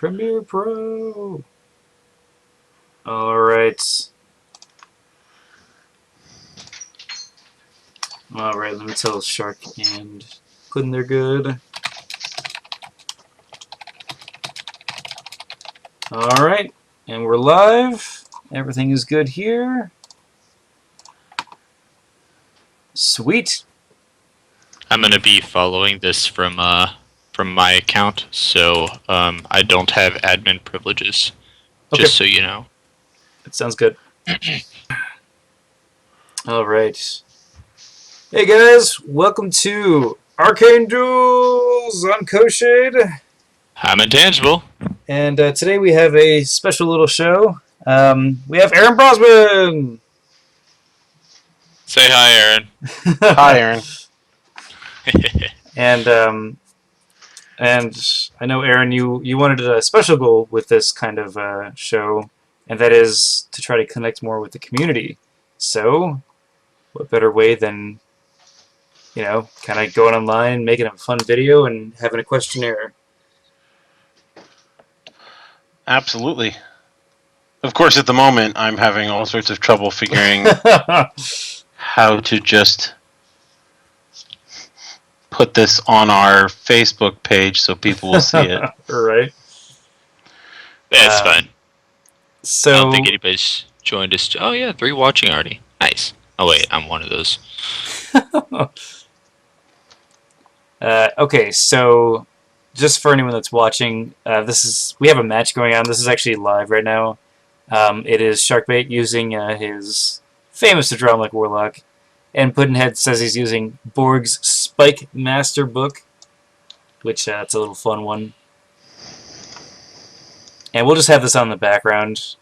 Premiere Pro. All right. All right. Let me tell Shark and Puddin' they're good. All right, and we're live. Everything is good here. Sweet. I'm gonna be following this from my account, so I don't have admin privileges. Okay. Just so you know. That sounds good. All right. Hey guys, welcome to Arcane Duels. I'm Koshade, I'm intangible. and today we have a special little show. We have Aaron Brosman. Say hi, Aaron. Hi, Aaron. And I know Aaron, you wanted a special goal with this kind of show, and that is to try to connect more with the community. So, what better way than kind of going online, making a fun video, and having a questionnaire? Absolutely. Of course, at the moment, I'm having all sorts of trouble figuring how to just put this on our Facebook page so people will see it. Right. That's fine. So I don't think anybody's joined us. Oh yeah, 3 watching already. Nice. Oh wait, I'm one of those. Okay, so just for anyone that's watching, we have a match going on. This is actually live right now. It is Sharkbait using his famous to draw like Warlock, and Puddinhead says he's using Borg's Spike Master Book, which it's a little fun one. And we'll just have this on the background.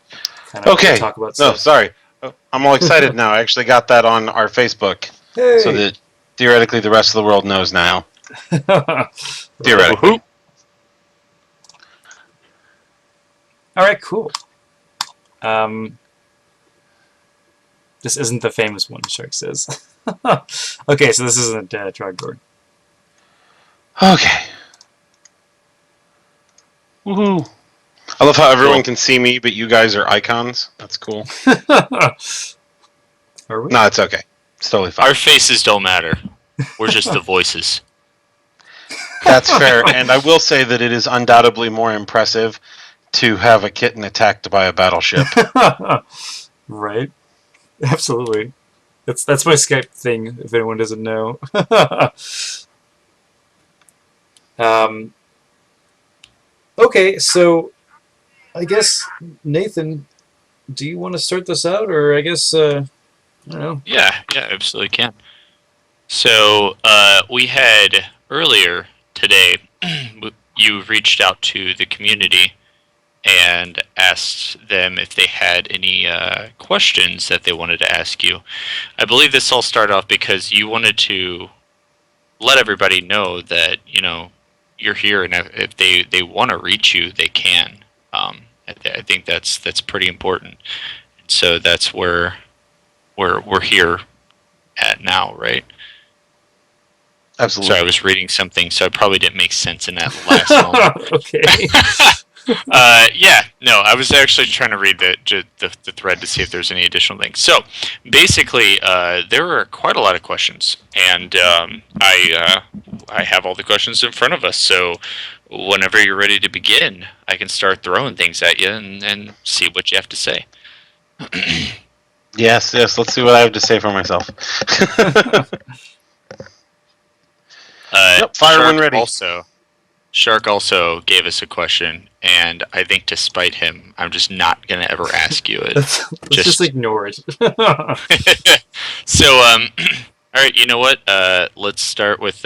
Kind of Okay. talk about No, stuff. sorry. I'm all excited now. I actually got that on our Facebook, Hey. so that theoretically the rest of the world knows now. Theoretically. All right, cool. This isn't the famous one, Shark says. Okay, so this isn't Trogdor. Okay. Woohoo. I love how everyone can see me, but you guys are icons. That's cool. Are we? No, it's okay. It's totally fine. Our faces don't matter. We're just the voices. That's fair, and I will say that it is undoubtedly more impressive to have a kitten attacked by a battleship. Right. Absolutely. That's my Skype thing, if anyone doesn't know. Okay, so I guess, Nathan, do you want to start this out, or I guess, I don't know. Yeah, absolutely can. So, we had earlier today, you reached out to the community and asked them if they had any questions that they wanted to ask you. I believe this all started off because you wanted to let everybody know that, you're here, and if they want to reach you, they can. I think that's pretty important. So that's where we're here at now, right? Absolutely. Sorry, I was reading something, so it probably didn't make sense in that last moment. Okay. Yeah, no, I was actually trying to read the thread to see if there's any additional things. So, basically, there are quite a lot of questions, and I have all the questions in front of us. So, whenever you're ready to begin, I can start throwing things at you and see what you have to say. Yes, let's see what I have to say for myself. Fire when ready. Shark also gave us a question, and I think to spite him, I'm just not going to ever ask you it. Let's just ignore it. So, all right, you know what? Let's start with,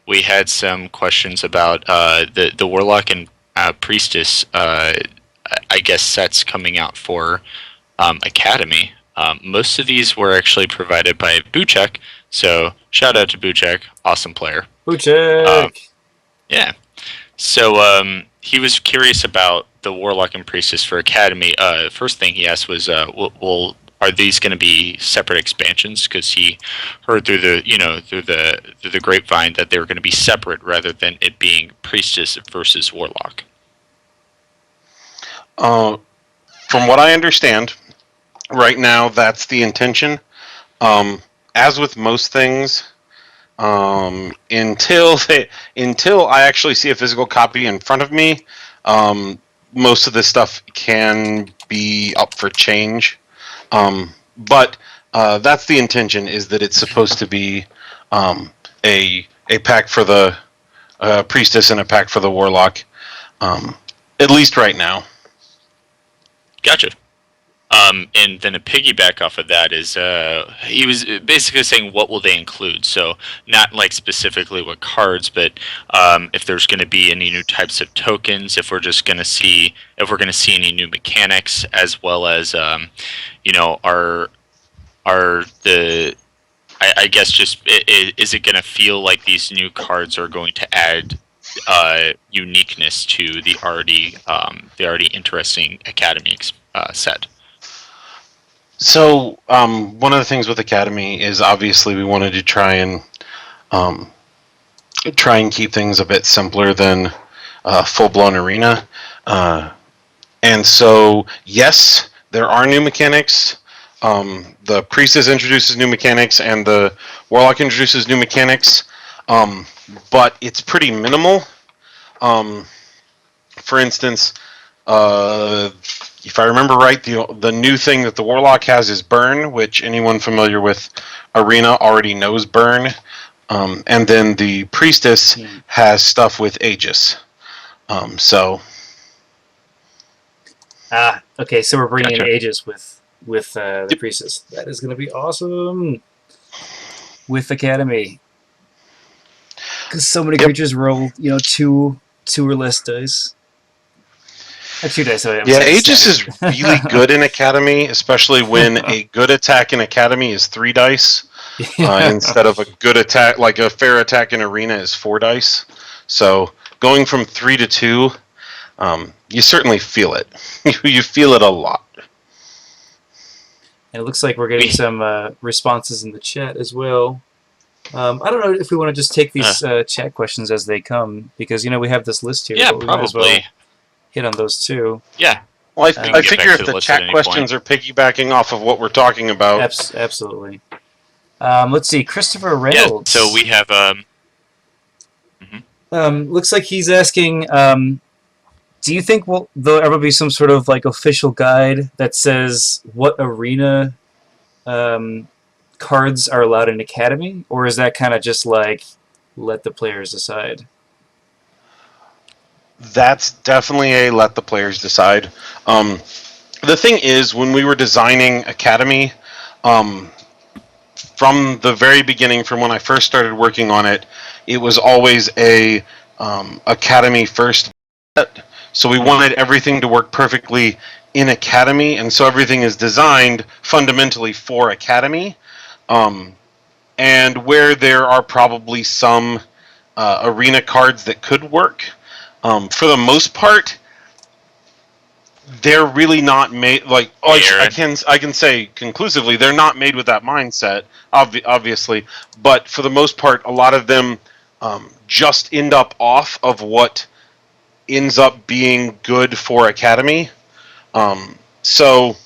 we had some questions about the Warlock and Priestess, I guess, sets coming out for Academy. Most of these were actually provided by Buchek, so shout out to Buchek, awesome player. Buchek! Yeah. So he was curious about the Warlock and Priestess for Academy. First thing he asked was, well, are these going to be separate expansions? Because he heard through the grapevine that they were going to be separate rather than it being Priestess versus Warlock. From what I understand, right now that's the intention. As with most things, until I actually see a physical copy in front of me, most of this stuff can be up for change. But that's the intention, is that it's supposed to be a pack for the priestess and a pack for the warlock, at least right now. Gotcha. And then a piggyback off of that is he was basically saying what will they include. So not like specifically what cards, but if there's going to be any new types of tokens, if we're going to see any new mechanics, as well as are the I guess just is it going to feel like these new cards are going to add uniqueness to the already interesting academy set. So, one of the things with Academy is obviously we wanted to um, try and keep things a bit simpler than full blown arena. And so, yes, there are new mechanics. The priestess introduces new mechanics, and the warlock introduces new mechanics. But it's pretty minimal. For instance, if I remember right, the new thing that the warlock has is burn, which anyone familiar with arena already knows burn. And then the priestess has stuff with Aegis. So Okay, so we're bringing Gotcha. in Aegis with the priestess. That is going to be awesome with Academy, because so many Yep. creatures roll two or less dice. Two dice. I'm Yeah, saying Aegis is standard. really good in Academy, especially when a good attack in Academy is 3 dice. Yeah. Instead of a good attack, like a fair attack in arena is 4 dice. So going from 3 to 2, you certainly feel it. You feel it a lot. And it looks like we're getting some responses in the chat as well. I don't know if we want to just take these chat questions as they come, because we have this list here. Yeah, but we might as well probably. hit on those too. Yeah. Well, We I can figure if the chat questions are piggybacking off of what we're talking about. Absolutely. Let's see, Christopher Reynolds. Yeah, so we have looks like he's asking, do you think there'll ever be some sort of like official guide that says what arena cards are allowed in Academy, or is that kind of just like let the players decide? That's definitely a let the players decide. The thing is, when we were designing Academy, from the very beginning, from when I first started working on it, it was always a Academy first. So we wanted everything to work perfectly in Academy, and so everything is designed fundamentally for Academy. And where there are probably some arena cards that could work, for the most part, they're really not made like. Oh, I can say conclusively they're not made with that mindset. Obviously, but for the most part, a lot of them just end up off of what ends up being good for Academy. So,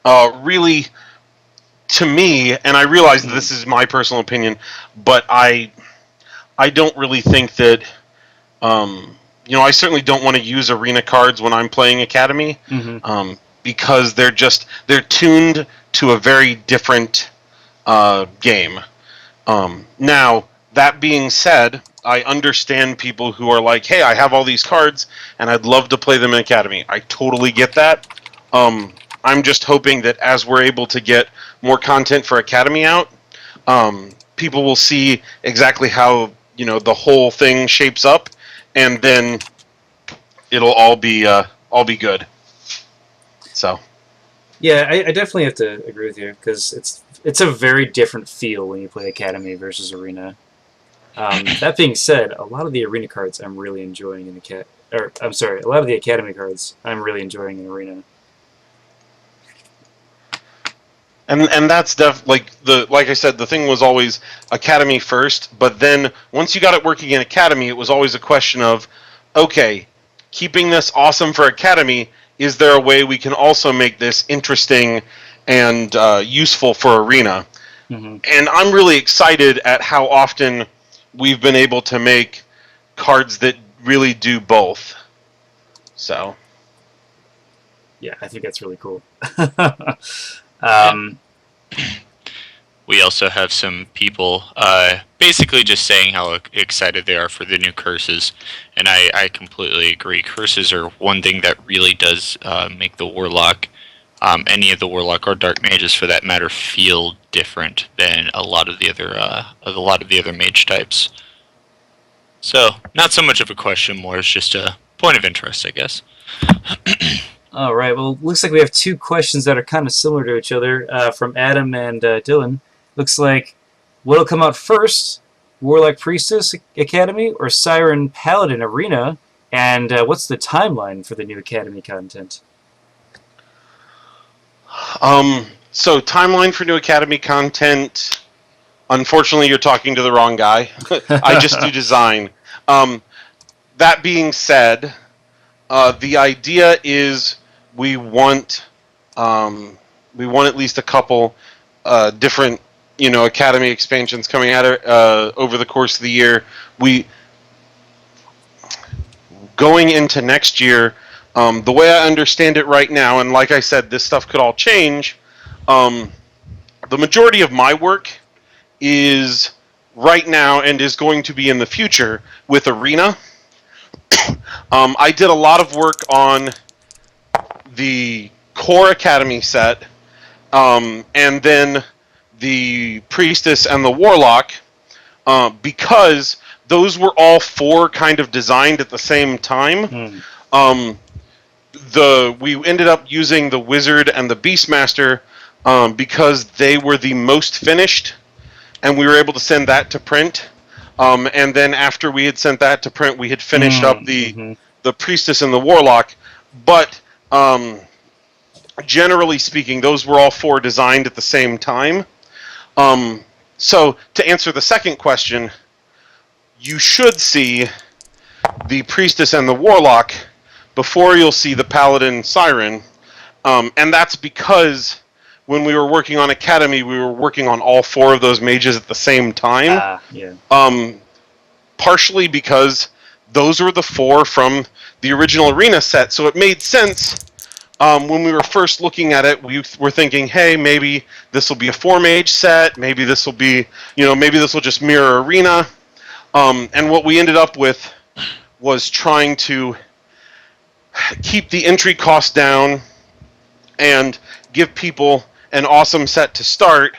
really, to me, and I realize that this is my personal opinion, but I don't really think that. I certainly don't want to use arena cards when I'm playing Academy, because they're tuned to a very different game. Now, that being said, I understand people who are like, "Hey, I have all these cards, and I'd love to play them in Academy." I totally get that. I'm just hoping that as we're able to get more content for Academy out, people will see exactly how the whole thing shapes up, and then it'll all be good. So. Yeah, I definitely have to agree with you, because it's a very different feel when you play Academy versus Arena. That being said, a lot of the Arena cards I'm really enjoying in a lot of the Academy cards I'm really enjoying in Arena. And that's like I said, the thing was always Academy first, but then once you got it working in Academy, it was always a question of, okay, keeping this awesome for Academy, is there a way we can also make this interesting and useful for Arena? Mm-hmm. And I'm really excited at how often we've been able to make cards that really do both. So, yeah, I think that's really cool. We also have some people basically just saying how excited they are for the new curses, and I completely agree. Curses are one thing that really does make the Warlock, any of the Warlock or Dark Mages for that matter, feel different than a lot of the other mage types. So, not so much of a question, more it's just a point of interest, I guess. All right. Well, looks like we have two questions that are kind of similar to each other from Adam and Dylan. Looks like what'll come out first, Warlock Priestess Academy or Siren Paladin Arena? And what's the timeline for the new Academy content? so timeline for new Academy content. Unfortunately, you're talking to the wrong guy. I just do design. That being said, the idea is we want at least a couple different Academy expansions coming out over the course of the year. Going into next year, the way I understand it right now, and like I said, this stuff could all change. The majority of my work is right now and is going to be in the future with Arena. I did a lot of work on the core Academy set, and then the Priestess and the Warlock, because those were all four kind of designed at the same time. We ended up using the Wizard and the Beastmaster because they were the most finished, and we were able to send that to print. And then after we had sent that to print, we had finished up the Priestess and the Warlock. But generally speaking, those were all four designed at the same time. So to answer the second question, you should see the Priestess and the Warlock before you'll see the Paladin Siren. And that's because when we were working on Academy, we were working on all four of those mages at the same time. Yeah. Partially because those were the four from the original Arena set, so it made sense. When we were first looking at it, we were thinking, hey, maybe this will be a 4-mage set, maybe this will be, maybe this will just mirror Arena. And what we ended up with was trying to keep the entry cost down and give people an awesome set to start,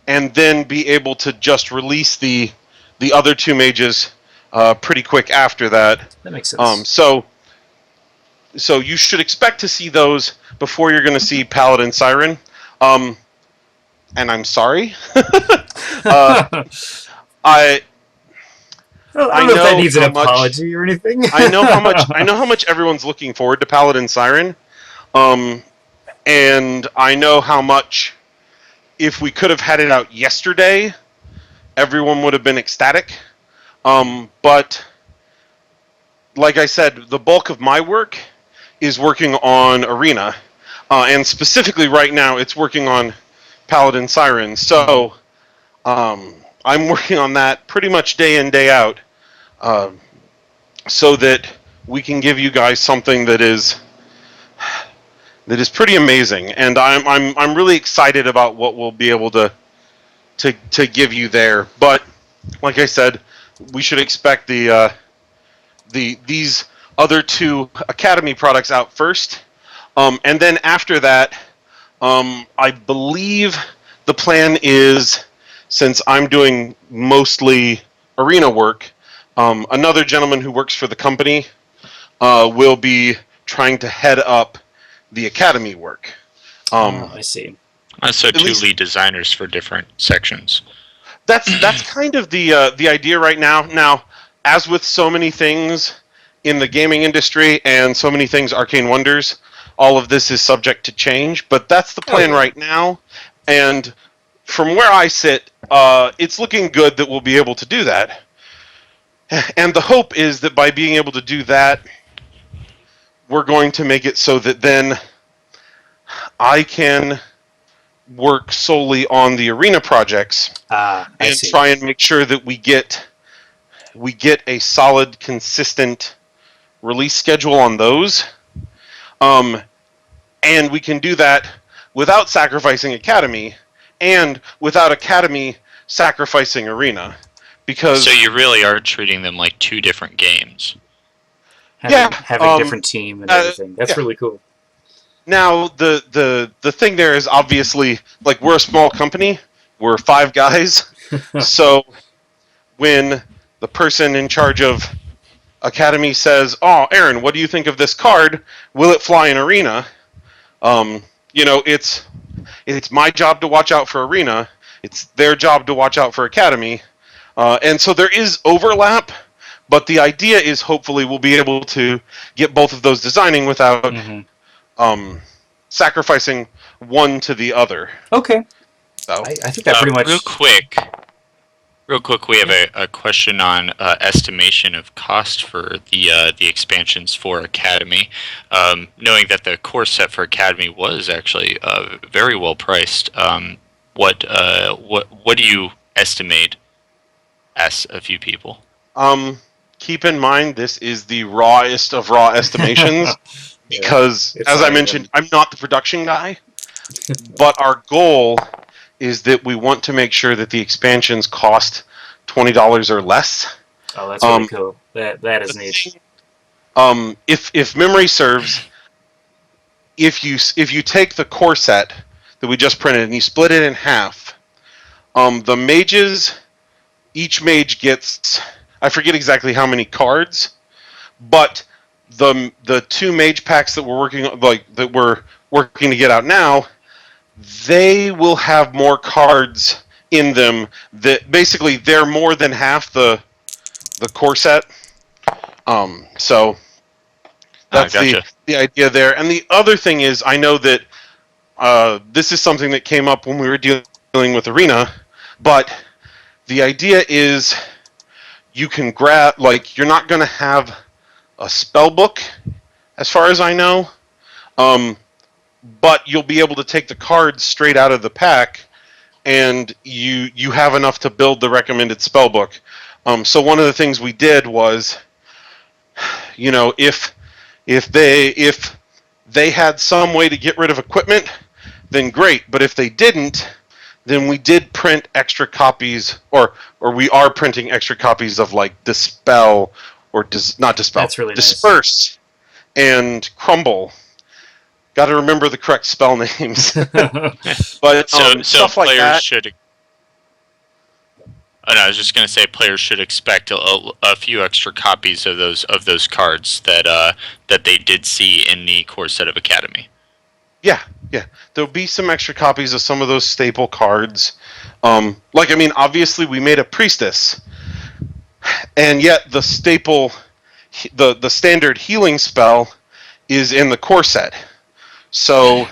and then be able to just release the other two mages pretty quick after that. That makes sense. So you should expect to see those before you're going to see Paladin Siren. And I'm sorry. I don't know if that needs an apology or anything. I know how much everyone's looking forward to Paladin Siren. And I know how much, if we could have had it out yesterday, everyone would have been ecstatic. But like I said, the bulk of my work is working on Arena, and specifically right now, it's working on Paladin Siren. So I'm working on that pretty much day in, day out, so that we can give you guys something that is pretty amazing. And I'm really excited about what we'll be able to give you there. But like I said, we should expect these other two Academy products out first, and then after that, I believe the plan is, since I'm doing mostly Arena work, another gentleman who works for the company will be trying to head up the Academy work. I see. So two lead designers for different sections. That's kind of the idea right now. Now, as with so many things in the gaming industry and so many things Arcane Wonders, all of this is subject to change, but that's the plan right now. And from where I sit, it's looking good that we'll be able to do that. And the hope is that by being able to do that, we're going to make it so that then I can work solely on the arena projects I and see. try and make sure that we get a solid, consistent release schedule on those. And we can do that without sacrificing Academy and without Academy sacrificing Arena. Because So you really are treating them like two different games. Having different team and everything. That's yeah. really cool. Now the thing there is obviously like we're a small company. We're 5 guys. So when the person in charge of Academy says, "Oh, Aaron, what do you think of this card? Will it fly in Arena?" It's my job to watch out for Arena. It's their job to watch out for Academy. And so there is overlap, but the idea is hopefully we'll be able to get both of those designing without sacrificing one to the other. Okay. So I think that pretty much. Real quick, we have a question on estimation of cost for the expansions for Academy. Knowing that the core set for Academy was actually very well priced, what do you estimate? Ask a few people. Keep in mind this is the rawest of raw estimations because, as I mentioned, I'm not the production guy. But our goal is that we want to make sure that the expansions cost $20 or less. Oh, that's really cool. That is neat. If memory serves, if you take the core set that we just printed and you split it in half, the mages, each mage gets, I forget exactly how many cards, but the 2 mage packs that we're working to get out now, they will have more cards in them. That basically they're more than half the core set. So that's gotcha. the idea there. And the other thing is, I know that this is something that came up when we were dealing with Arena, but the idea is you can grab, like, you're not going to have a spell book, as far as I know. But you'll be able to take the cards straight out of the pack, and you have enough to build the recommended spell book. So one of the things we did was, if they had some way to get rid of equipment, then great. But if they didn't, then we did print extra copies, or we are printing extra copies of like Dispel, or not Dispel, That's really Disperse, and Crumble. Got to remember the correct spell names. But so stuff like players that. should. Oh, no, I was just going to say players should expect a few extra copies of those cards that they did see in the core set of Academy. Yeah. There'll be some extra copies of some of those staple cards. Obviously we made a priestess, and yet the staple, the standard healing spell is in the core set. So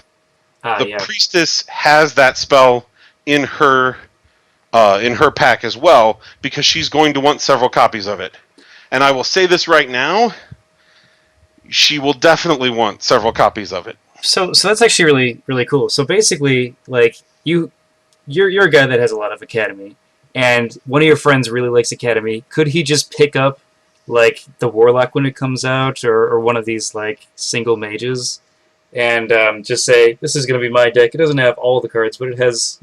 the priestess has that spell in her pack as well, because she's going to want several copies of it. And I will say this right now, she will definitely want several copies of it. So that's actually really, really cool. So basically, like, you're a guy that has a lot of Academy, and one of your friends really likes Academy. Could he just pick up, like, the Warlock when it comes out, or one of these, like, single mages, and just say, this is going to be my deck. It doesn't have all the cards, but it has,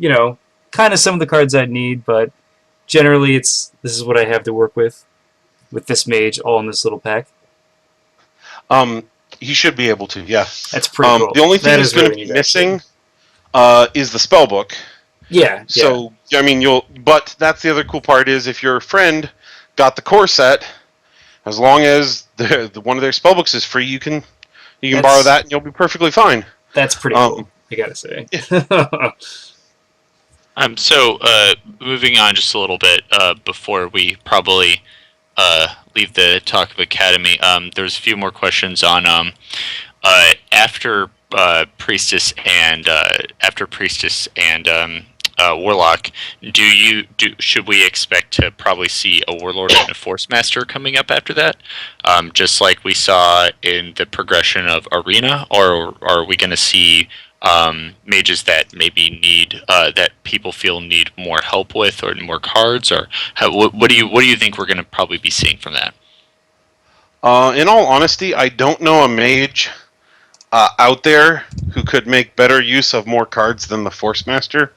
kind of some of the cards I need, but generally this is what I have to work with this mage all in this little pack. He should be able to, yeah. That's pretty cool. The only thing that's going to be missing is the spell book. Yeah. So, I mean, but that's the other cool part is if your friend got the core set, as long as one of their spell books is free, you can borrow that and you'll be perfectly fine. That's pretty cool, I gotta say. Yeah. So, moving on just a little bit before we probably leave the talk of Academy, there's a few more questions on after Priestess and warlock. Should we expect to probably see a warlord and a force master coming up after that, just like we saw in the progression of arena, or are we going to see mages that maybe need that people feel need more help with or more cards, or what do you think we're going to probably be seeing from that? In all honesty, I don't know a mage out there who could make better use of more cards than the Force Master.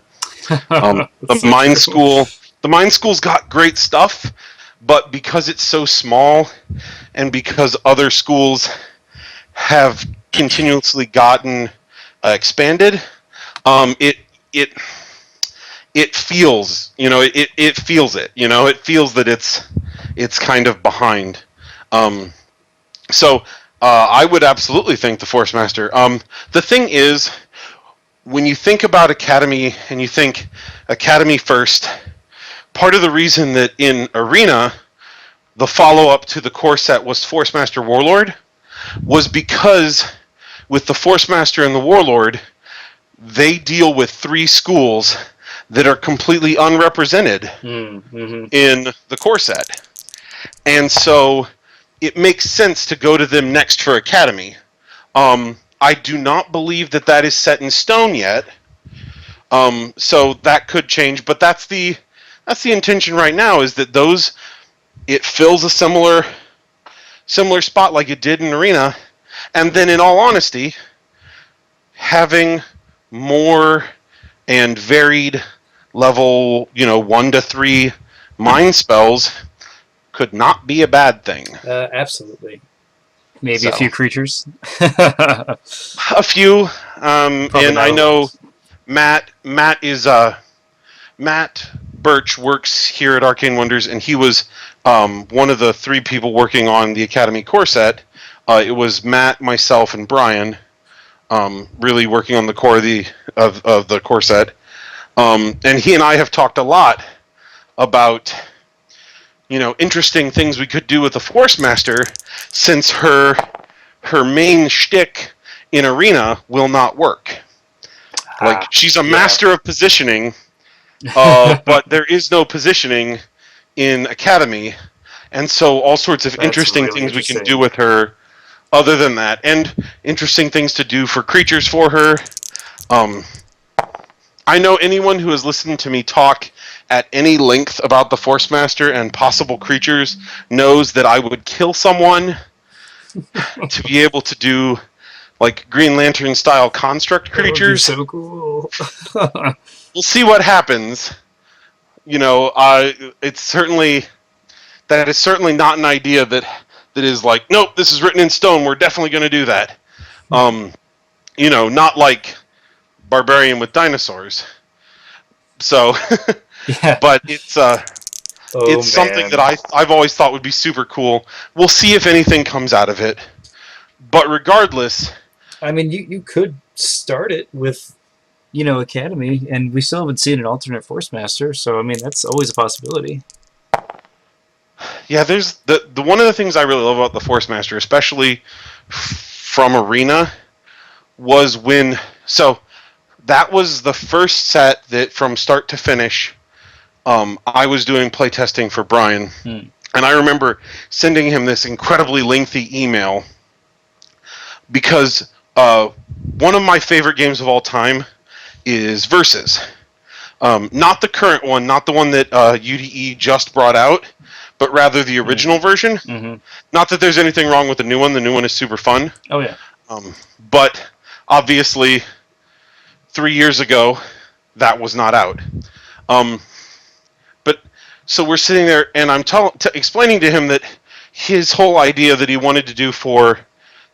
That's so Mind true. School, the Mind School's got great stuff, but because it's so small, and because other schools have continuously gotten expanded, it it it feels, it feels it, it feels that it's kind of behind. Um, so I would absolutely think the Force Master. The thing is, when you think about Academy and you think Academy first, part of the reason that in Arena the follow-up to the core set was Force Master Warlord was because with the Force Master and the Warlord, they deal with 3 schools that are completely unrepresented Mm-hmm. in the core set. And so it makes sense to go to them next for Academy. I do not believe that is set in stone yet. So that could change, but that's the intention right now, is that it fills a similar spot like it did in Arena, and then in all honesty, having more and varied level, 1 to 3 mind spells could not be a bad thing. Absolutely. Maybe a So, few creatures. a few, and I know those. Matt Birch works here at Arcane Wonders, and he was one of the 3 people working on the Academy core set. It was Matt, myself, and Brian, really working on the core of the core set. And he and I have talked a lot about interesting things we could do with the Force Master, since her main shtick in Arena will not work. Like, she's a master of positioning, but there is no positioning in Academy, and so all sorts of That's interesting really things we can interesting. do with her other than that, and interesting things to do for creatures for her. I know anyone who has listened to me talk at any length about the Force Master and possible creatures knows that I would kill someone to be able to do like Green Lantern style construct That would be creatures. so cool. We'll see what happens. It's certainly that is certainly not an idea that is like, nope, this is written in stone. We're definitely going to do that. Not like Barbarian with dinosaurs. So, Yeah. but it's Oh something man. that I've always thought would be super cool. We'll see if anything comes out of it. But regardless, I mean, you could start it with, Academy, and we still haven't seen an alternate Force Master, so I mean, that's always a possibility. yeah, there's the one of the things I really love about the Force Master, especially from Arena, was that was the first set that from start to finish, I was doing playtesting for Brian, and I remember sending him this incredibly lengthy email because one of my favorite games of all time is Versus. Not the current one, not the one that UDE just brought out, but rather the original version. Mm-hmm. Not that there's anything wrong with the new one. The new one is super fun. Oh yeah. But obviously, 3 years ago, that was not out. But so we're sitting there, and I'm explaining to him that his whole idea that he wanted to do for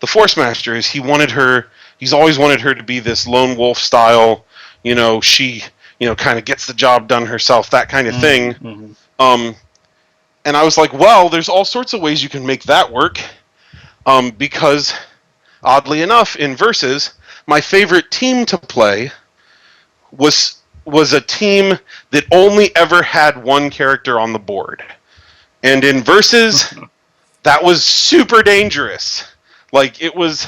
the Force Master is he's always wanted her to be this lone wolf style, she, kind of gets the job done herself, that kind of thing. Mm-hmm. And I was like, well, there's all sorts of ways you can make that work. Because, oddly enough, in Versus, my favorite team to play was a team that only ever had one character on the board. And in Versus, that was super dangerous. Like, it was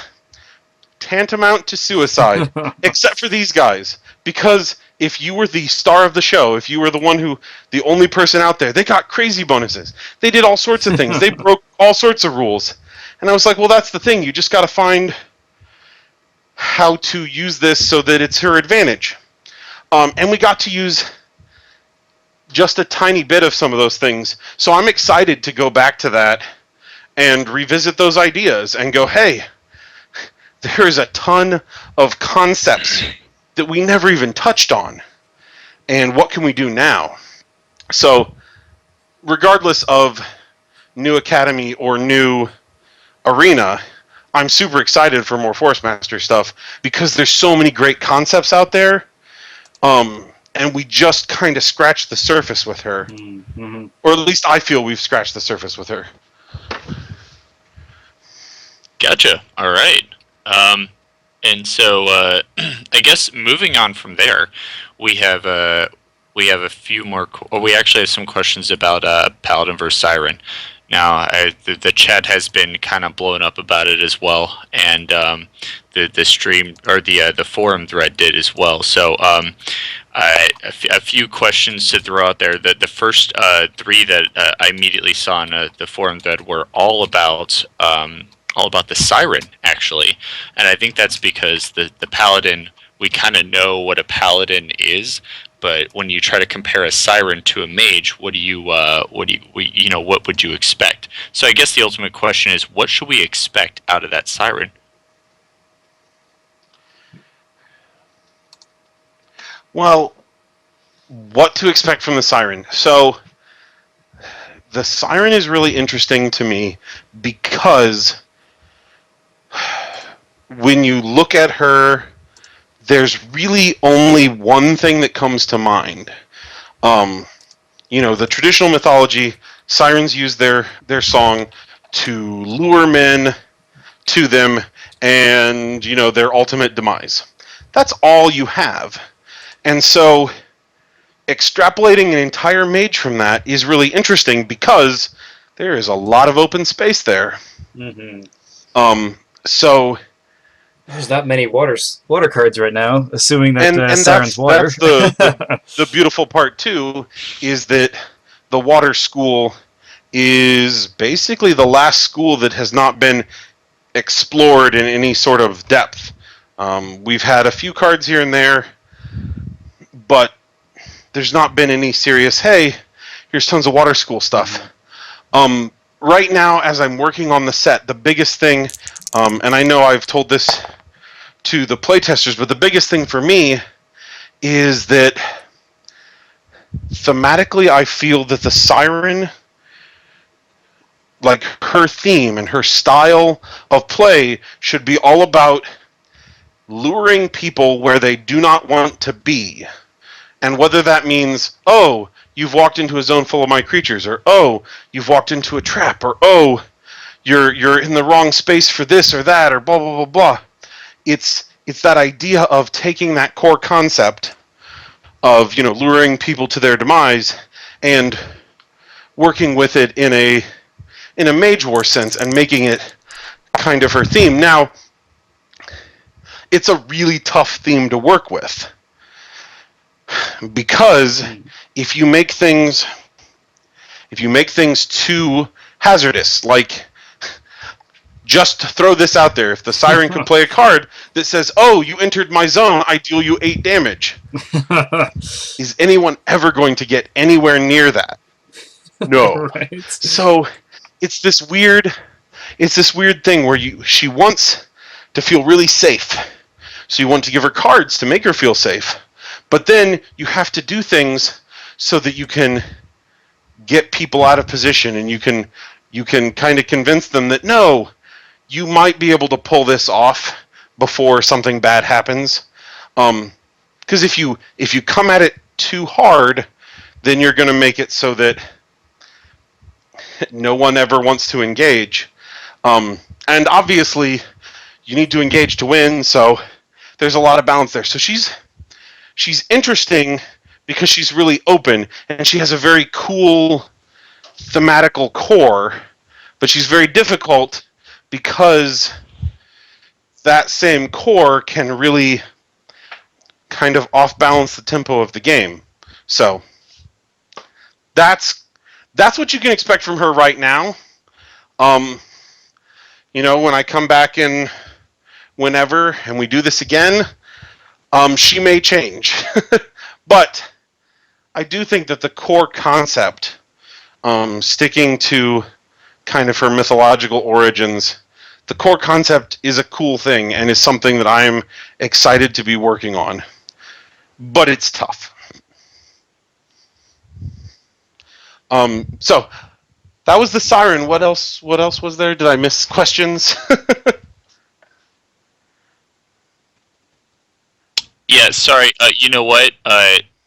tantamount to suicide, except for these guys. Because if you were the star of the show, if you were the only person out there, they got crazy bonuses. They did all sorts of things. They broke all sorts of rules. And I was like, well, that's the thing. You just got to find how to use this so that it's her advantage. And we got to use just a tiny bit of some of those things. So I'm excited to go back to that and revisit those ideas and go, hey, there is a ton of concepts that we never even touched on. And what can we do now? So regardless of new Academy or new Arena, I'm super excited for more Force Master stuff because there's so many great concepts out there. And we just kind of scratched the surface with her. Mm-hmm. Or at least I feel we've scratched the surface with her. Gotcha. All right. And so I guess moving on from there, we have a few more. We actually have some questions about Paladin versus Siren. Now, the chat has been kind of blown up about it as well, and the stream or the forum thread did as well. So a few questions to throw out there. The first three that I immediately saw on the forum thread were all about the Siren, actually, and I think that's because the Paladin, we kind of know what a Paladin is. But when you try to compare a Siren to a mage, what would you expect? So I guess the ultimate question is, what should we expect out of that Siren? Well, what to expect from the Siren? So the Siren is really interesting to me because when you look at her, there's really only one thing that comes to mind. The traditional mythology, sirens use their song to lure men to them and, their ultimate demise. That's all you have. And so extrapolating an entire mage from that is really interesting because there is a lot of open space there. Mm-hmm. So there's not many water cards right now, assuming that and Siren's water. That's the beautiful part too, is that the water school is basically the last school that has not been explored in any sort of depth. We've had a few cards here and there, but there's not been any serious, hey, here's tons of water school stuff. Right now, as I'm working on the set, the biggest thing, and I know I've told this to the playtesters, but the biggest thing for me is that thematically I feel that the Siren, like her theme and her style of play, should be all about luring people where they do not want to be. And whether that means, oh, you've walked into a zone full of my creatures, or oh, you've walked into a trap, or oh, you're in the wrong space for this or that, or blah blah blah blah. It's that idea of taking that core concept of luring people to their demise and working with it in a mage war sense and making it kind of her theme. Now, it's a really tough theme to work with because if you make things too hazardous, like, just throw this out there. If the Siren could play a card that says, oh, you entered my zone, I deal you 8 damage. Is anyone ever going to get anywhere near that? No. Right. So it's this weird thing where she wants to feel really safe. So you want to give her cards to make her feel safe. But then you have to do things so that you can get people out of position, and you can kind of convince them that, no, you might be able to pull this off before something bad happens. Because if you come at it too hard, then you're going to make it so that no one ever wants to engage. And obviously, you need to engage to win, so there's a lot of balance there. So she's interesting because she's really open, and she has a very cool thematical core, but she's very difficult because that same core can really kind of off-balance the tempo of the game. So that's what you can expect from her right now. When I come back in whenever and we do this again, she may change. But I do think that the core concept, sticking to kind of her mythological origins, the core concept is a cool thing and is something that I'm excited to be working on. But it's tough. So that was the siren. What else was there? Did I miss questions? Yeah, sorry. You know what?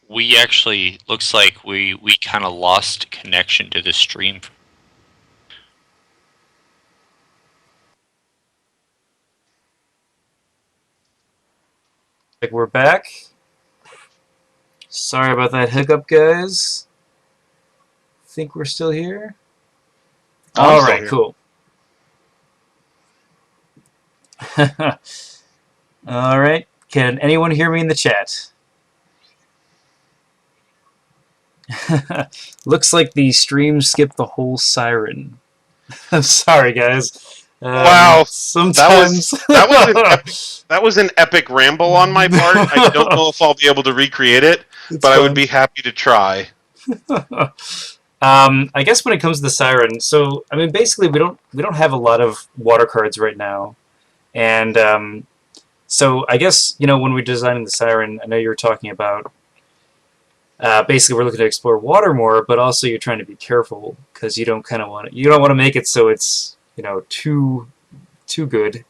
We actually looks like we kind of lost connection to the stream. Like, we're back. Sorry about that hiccup, guys. Think we're still here? I'm All still right, here. cool. All right. Can anyone hear me in the chat? Looks like the stream skipped the whole siren. I'm sorry, guys. Wow, Sometimes that was an epic ramble on my part. I don't know if I'll be able to recreate it, It's but I would fun. be happy to try. I guess when it comes to the siren, so I mean, basically, we don't have a lot of water cards right now, and so I guess when we're designing the siren, I know you were talking about. Basically, we're looking to explore water more, but also you're trying to be careful because you don't want to make it so it's too good.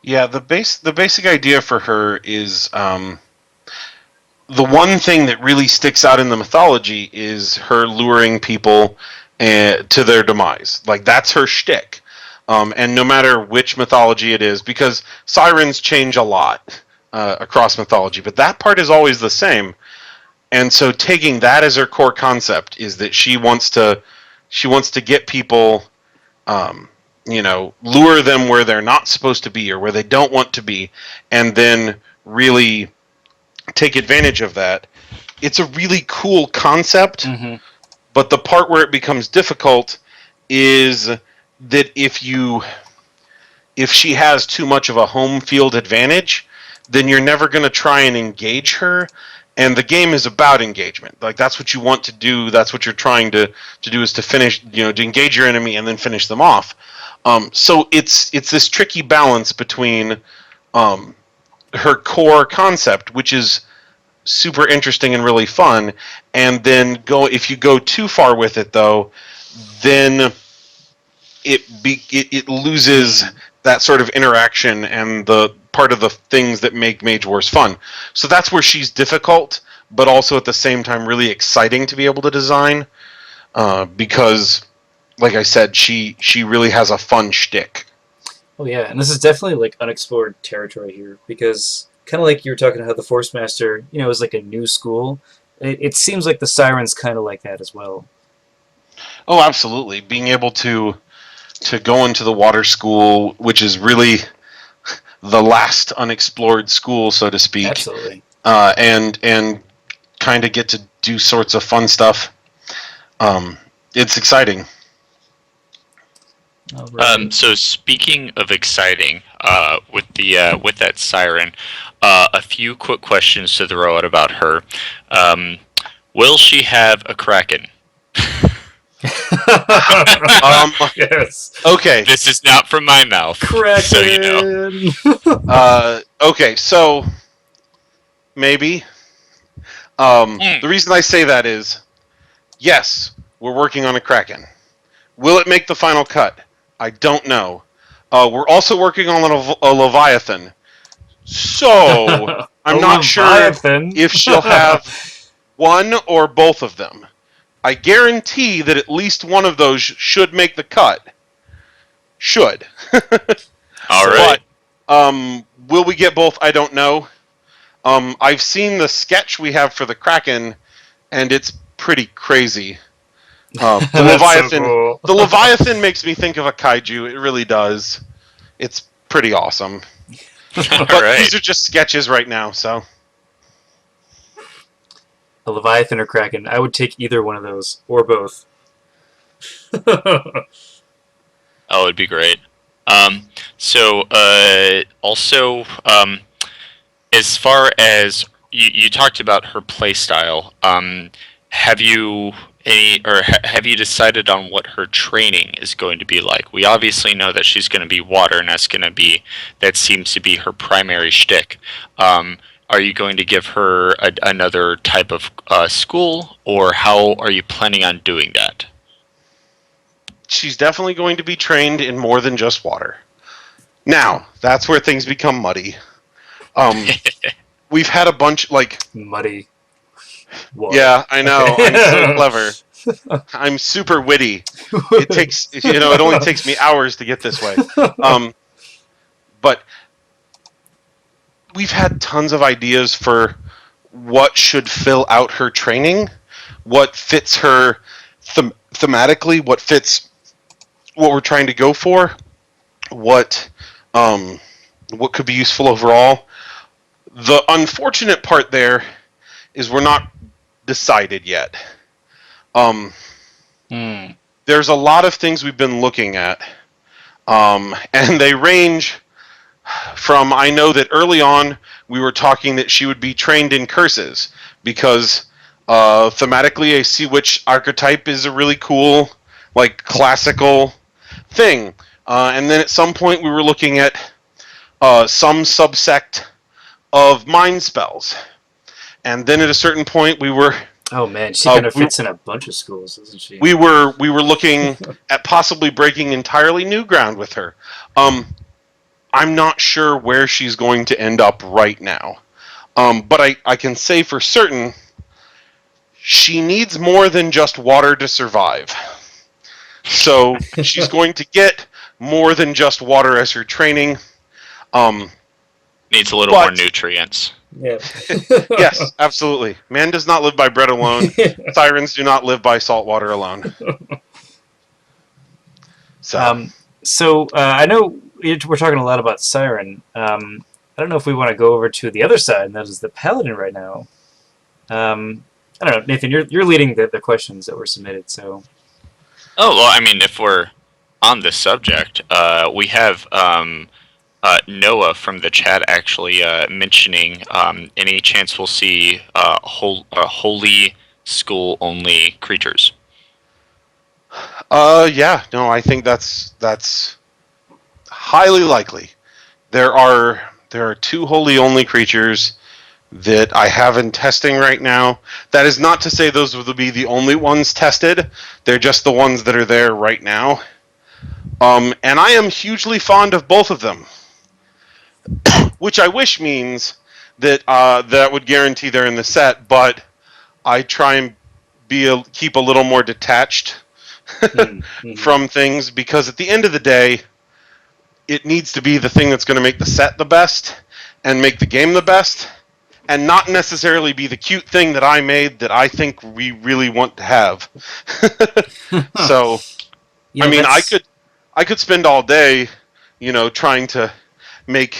Yeah, the basic idea for her is the one thing that really sticks out in the mythology is her luring people to their demise. Like that's her shtick. And no matter which mythology it is, because sirens change a lot across mythology, but that part is always the same. And so taking that as her core concept is that she wants to get people, lure them where they're not supposed to be or where they don't want to be, and then really take advantage of that. It's a really cool concept, Mm-hmm. but the part where it becomes difficult is that if she has too much of a home field advantage, then you're never going to try and engage her. And the game is about engagement. Like that's what you want to do. That's what you're trying to do is to finish, to engage your enemy and then finish them off. So it's this tricky balance between her core concept, which is super interesting and really fun, and then if you go too far with it though, then it loses that sort of interaction and the part of the things that make Mage Wars fun. So that's where she's difficult, but also at the same time really exciting to be able to design, because, like I said, she really has a fun shtick. Oh yeah, and this is definitely like unexplored territory here because kind of like you were talking about how the Force Master, is like a new school. It seems like the Siren's kind of like that as well. Oh, absolutely. Being able to go into the water school, which is really the last unexplored school, so to speak. Absolutely. And kind of get to do sorts of fun stuff. It's exciting. Right. So speaking of exciting, with that siren, a few quick questions to throw out about her. Will she have a kraken? Yes. Okay. This is not from my mouth. Kraken. So you know. Okay, so maybe. The reason I say that is, yes, we're working on a Kraken. Will it make the final cut? I don't know. We're also working on a Leviathan. So, I'm not sure if she'll have one or both of them. I guarantee that at least one of those should make the cut. Should. All right. But, will we get both? I don't know. I've seen the sketch we have for the Kraken, and it's pretty crazy. The Leviathan, so cool. the Leviathan makes me think of a kaiju. It really does. It's pretty awesome. All But right. these are just sketches right now, so. A Leviathan or Kraken. I would take either one of those, or both. Oh, it'd be great. So, also, as far as you talked about her play style, have you have you decided on what her training is going to be like? We obviously know that she's going to be water, and that seems to be her primary shtick. Are you going to give her another type of school, or how are you planning on doing that? She's definitely going to be trained in more than just water. Now, that's where things become muddy. We've had a bunch, like... Muddy. Water. Yeah, I know. I'm so clever. I'm super witty. It takes, it only takes me hours to get this way. But we've had tons of ideas for what should fill out her training, what fits her thematically, what fits what we're trying to go for, what could be useful overall. The unfortunate part there is we're not decided yet. There's a lot of things we've been looking at, and they range from, I know that early on we were talking that she would be trained in curses, because thematically a Sea Witch archetype is a really cool, like, classical thing. And then at some point we were looking at some subsect of mind spells. And then at a certain point we were... Oh man, she kind of fits in a bunch of schools, doesn't she? We were looking at possibly breaking entirely new ground with her. I'm not sure where she's going to end up right now. But I can say for certain she needs more than just water to survive. So she's going to get more than just water as her training. Needs a little more nutrients. Yeah. Yes, absolutely. Man does not live by bread alone. Sirens do not live by salt water alone. So I know we're talking a lot about Siren. I don't know if we want to go over to the other side, and that is the Paladin right now. I don't know, Nathan. You're leading the questions that were submitted. So. Oh well, I mean, if we're on this subject, we have Noah from the chat actually mentioning any chance we'll see holy school only creatures. Yeah, no, I think that's highly likely. There are 2 holy only creatures that I have in testing right now. That is not to say those will be the only ones tested. They're just the ones that are there right now. And I am hugely fond of both of them, which I wish means that that would guarantee they're in the set. But I try and keep a little more detached from things, because at the end of the day, it needs to be the thing that's going to make the set the best and make the game the best, and not necessarily be the cute thing that I made that I think we really want to have. So, I mean, I could spend all day, trying to make,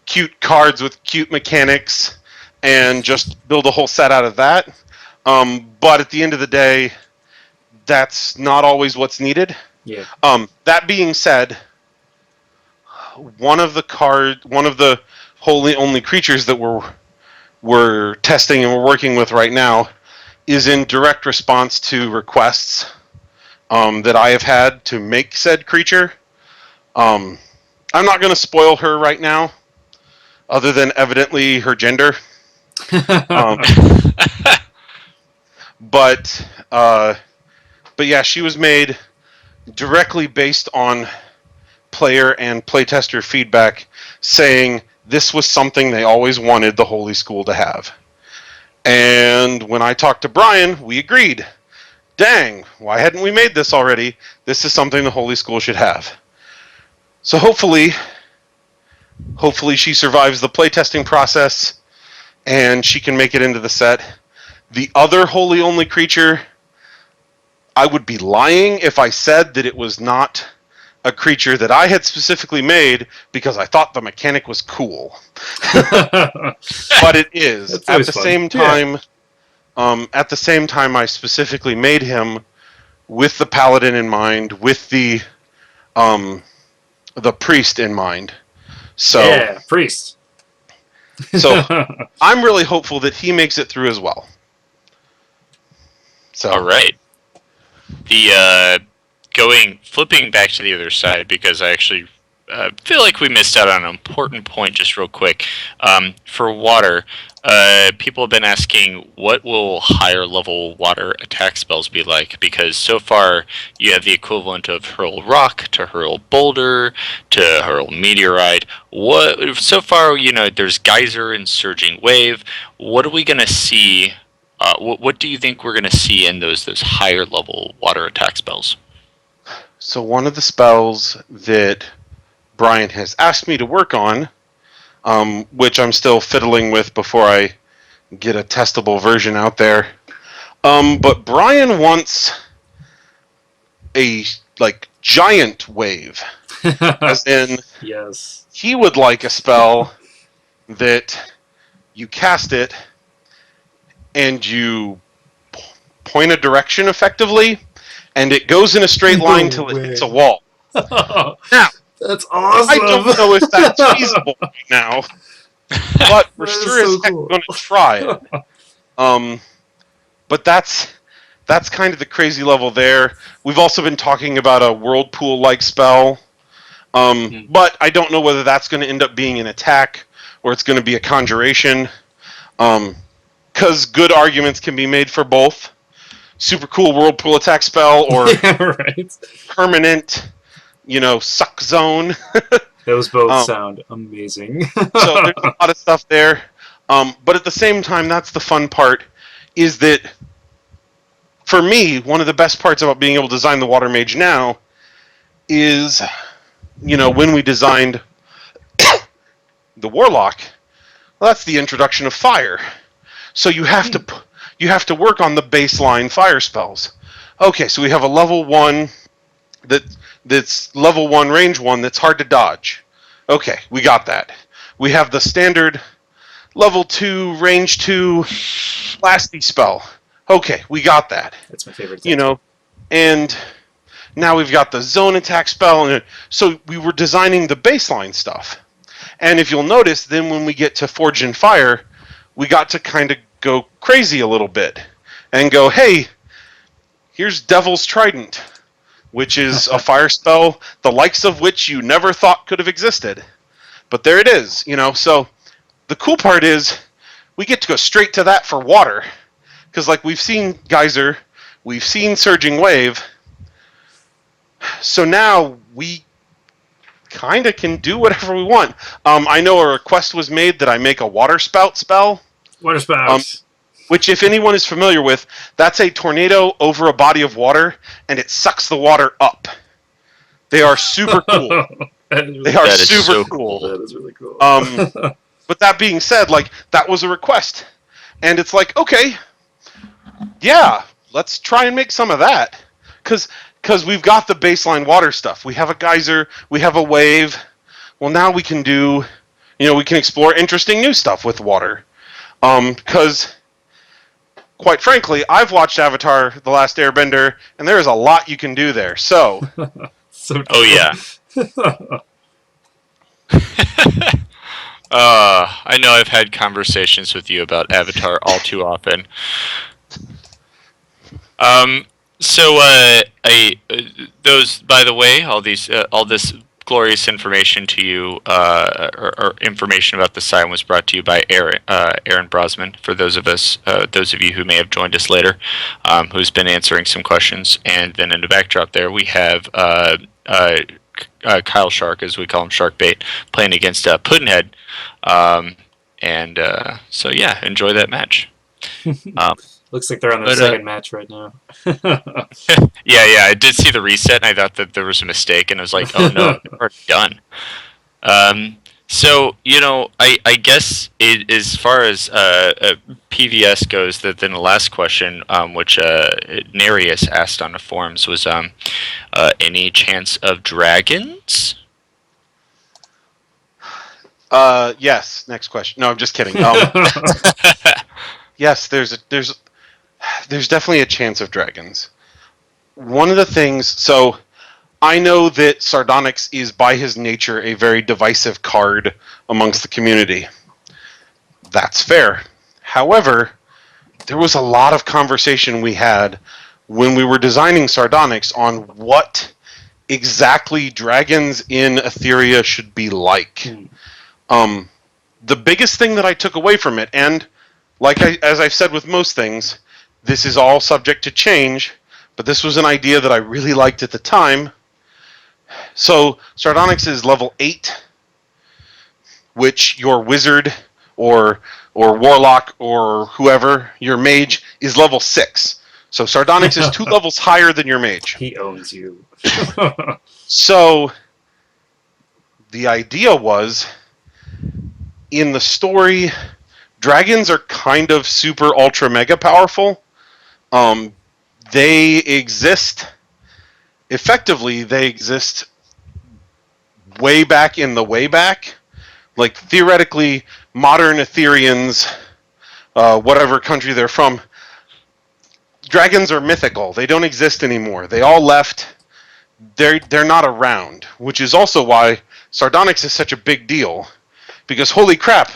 cute cards with cute mechanics and just build a whole set out of that. But at the end of the day, that's not always what's needed. Yeah. That being said, one of the holy only creatures that we're testing and we're working with right now is in direct response to requests that I have had to make said creature. I'm not going to spoil her right now, other than evidently her gender. But yeah, she was made directly based on player and playtester feedback, saying this was something they always wanted the Holy School to have. And when I talked to Brian, we agreed. Dang, why hadn't we made this already? This is something the Holy School should have. So hopefully she survives the playtesting process and she can make it into the set. The other Holy Only creature, I would be lying if I said that it was not a creature that I had specifically made because I thought the mechanic was cool. But it is. That's always fun. At the same time, I specifically made him with the paladin in mind, with the priest in mind. So yeah, priest. So I'm really hopeful that he makes it through as well. So all right. Flipping back to the other side, because I actually feel like we missed out on an important point just real quick. For water, people have been asking what will higher level water attack spells be like, because so far you have the equivalent of hurl rock to hurl boulder to hurl meteorite. So far, there's geyser and surging wave. What are we going to see? What do you think we're going to see in those higher level water attack spells? So one of the spells that Brian has asked me to work on, which I'm still fiddling with before I get a testable version out there. But Brian wants a giant wave, as in yes, he would like a spell that you cast it and you point a direction effectively, and it goes in a straight line till it hits a wall. Now, that's awesome. I don't know if that's feasible right now, but we're sure as heck going to try it. But that's kind of the crazy level there. We've also been talking about a whirlpool-like spell, but I don't know whether that's going to end up being an attack or it's going to be a conjuration. Because good arguments can be made for both. Super cool whirlpool attack spell or right. permanent, suck zone. Those both sound amazing. So there's a lot of stuff there. But at the same time, that's the fun part, is that for me, one of the best parts about being able to design the Water Mage now is, when we designed the Warlock, well, that's the introduction of fire. So you have to work on the baseline fire spells. Okay, so we have a level 1 that's level 1 range 1 that's hard to dodge. Okay, we got that. We have the standard level 2 range 2 blasty spell. Okay, we got that. That's my favorite thing. And now we've got the zone attack spell, and so we were designing the baseline stuff. And if you'll notice, then when we get to Forged in Fire, we got to kind of go crazy a little bit and go, hey, here's Devil's Trident, which is a fire spell, the likes of which you never thought could have existed. But there it is, So the cool part is we get to go straight to that for water. Because we've seen Geyser, we've seen Surging Wave. So now we kind of can do whatever we want. I know a request was made that I make a Water Spout spell. Water Spout. Which, if anyone is familiar with, that's a tornado over a body of water, and it sucks the water up. They are super cool. They are super cool. That is really cool. But that being said, that was a request. And it's okay, yeah, let's try and make some of that. Because we've got the baseline water stuff. We have a geyser, we have a wave. Well, now we can do, we can explore interesting new stuff with water. Because, quite frankly, I've watched Avatar: The Last Airbender, and there is a lot you can do there. So, oh yeah. I know I've had conversations with you about Avatar all too often. Those, by the way, all this glorious information to you, or information about the sign, was brought to you by Aaron Brosman. For those of you who may have joined us later, who's been answering some questions. And then in the backdrop there, we have Kyle Shark, as we call him, Sharkbait, playing against Puddinhead. So yeah, enjoy that match. Looks like they're on their second match right now. Yeah, I did see the reset, and I thought that there was a mistake, and I was like, oh no, we're done. So, I guess as far as PVS goes, then the last question, which Nereus asked on the forums, was any chance of dragons? Yes. Next question. No, I'm just kidding. Yes, there's definitely a chance of dragons. One of the things, so I know that Sardonyx is by his nature a very divisive card amongst the community. That's fair. However, there was a lot of conversation we had when we were designing Sardonyx on what exactly dragons in Etheria should be like. The biggest thing that I took away from it, and as I've said with most things, this is all subject to change, but this was an idea that I really liked at the time. So Sardonyx is level 8, which your wizard or warlock or whoever, your mage, is level 6. So Sardonyx is 2 levels higher than your mage. He owns you. So the idea was, in the story, dragons are kind of super ultra mega powerful. They exist way back in the way back. Like, theoretically, modern Ethereans, whatever country they're from, dragons are mythical. They don't exist anymore. They all left. They're not around, which is also why Sardonyx is such a big deal. Because holy crap,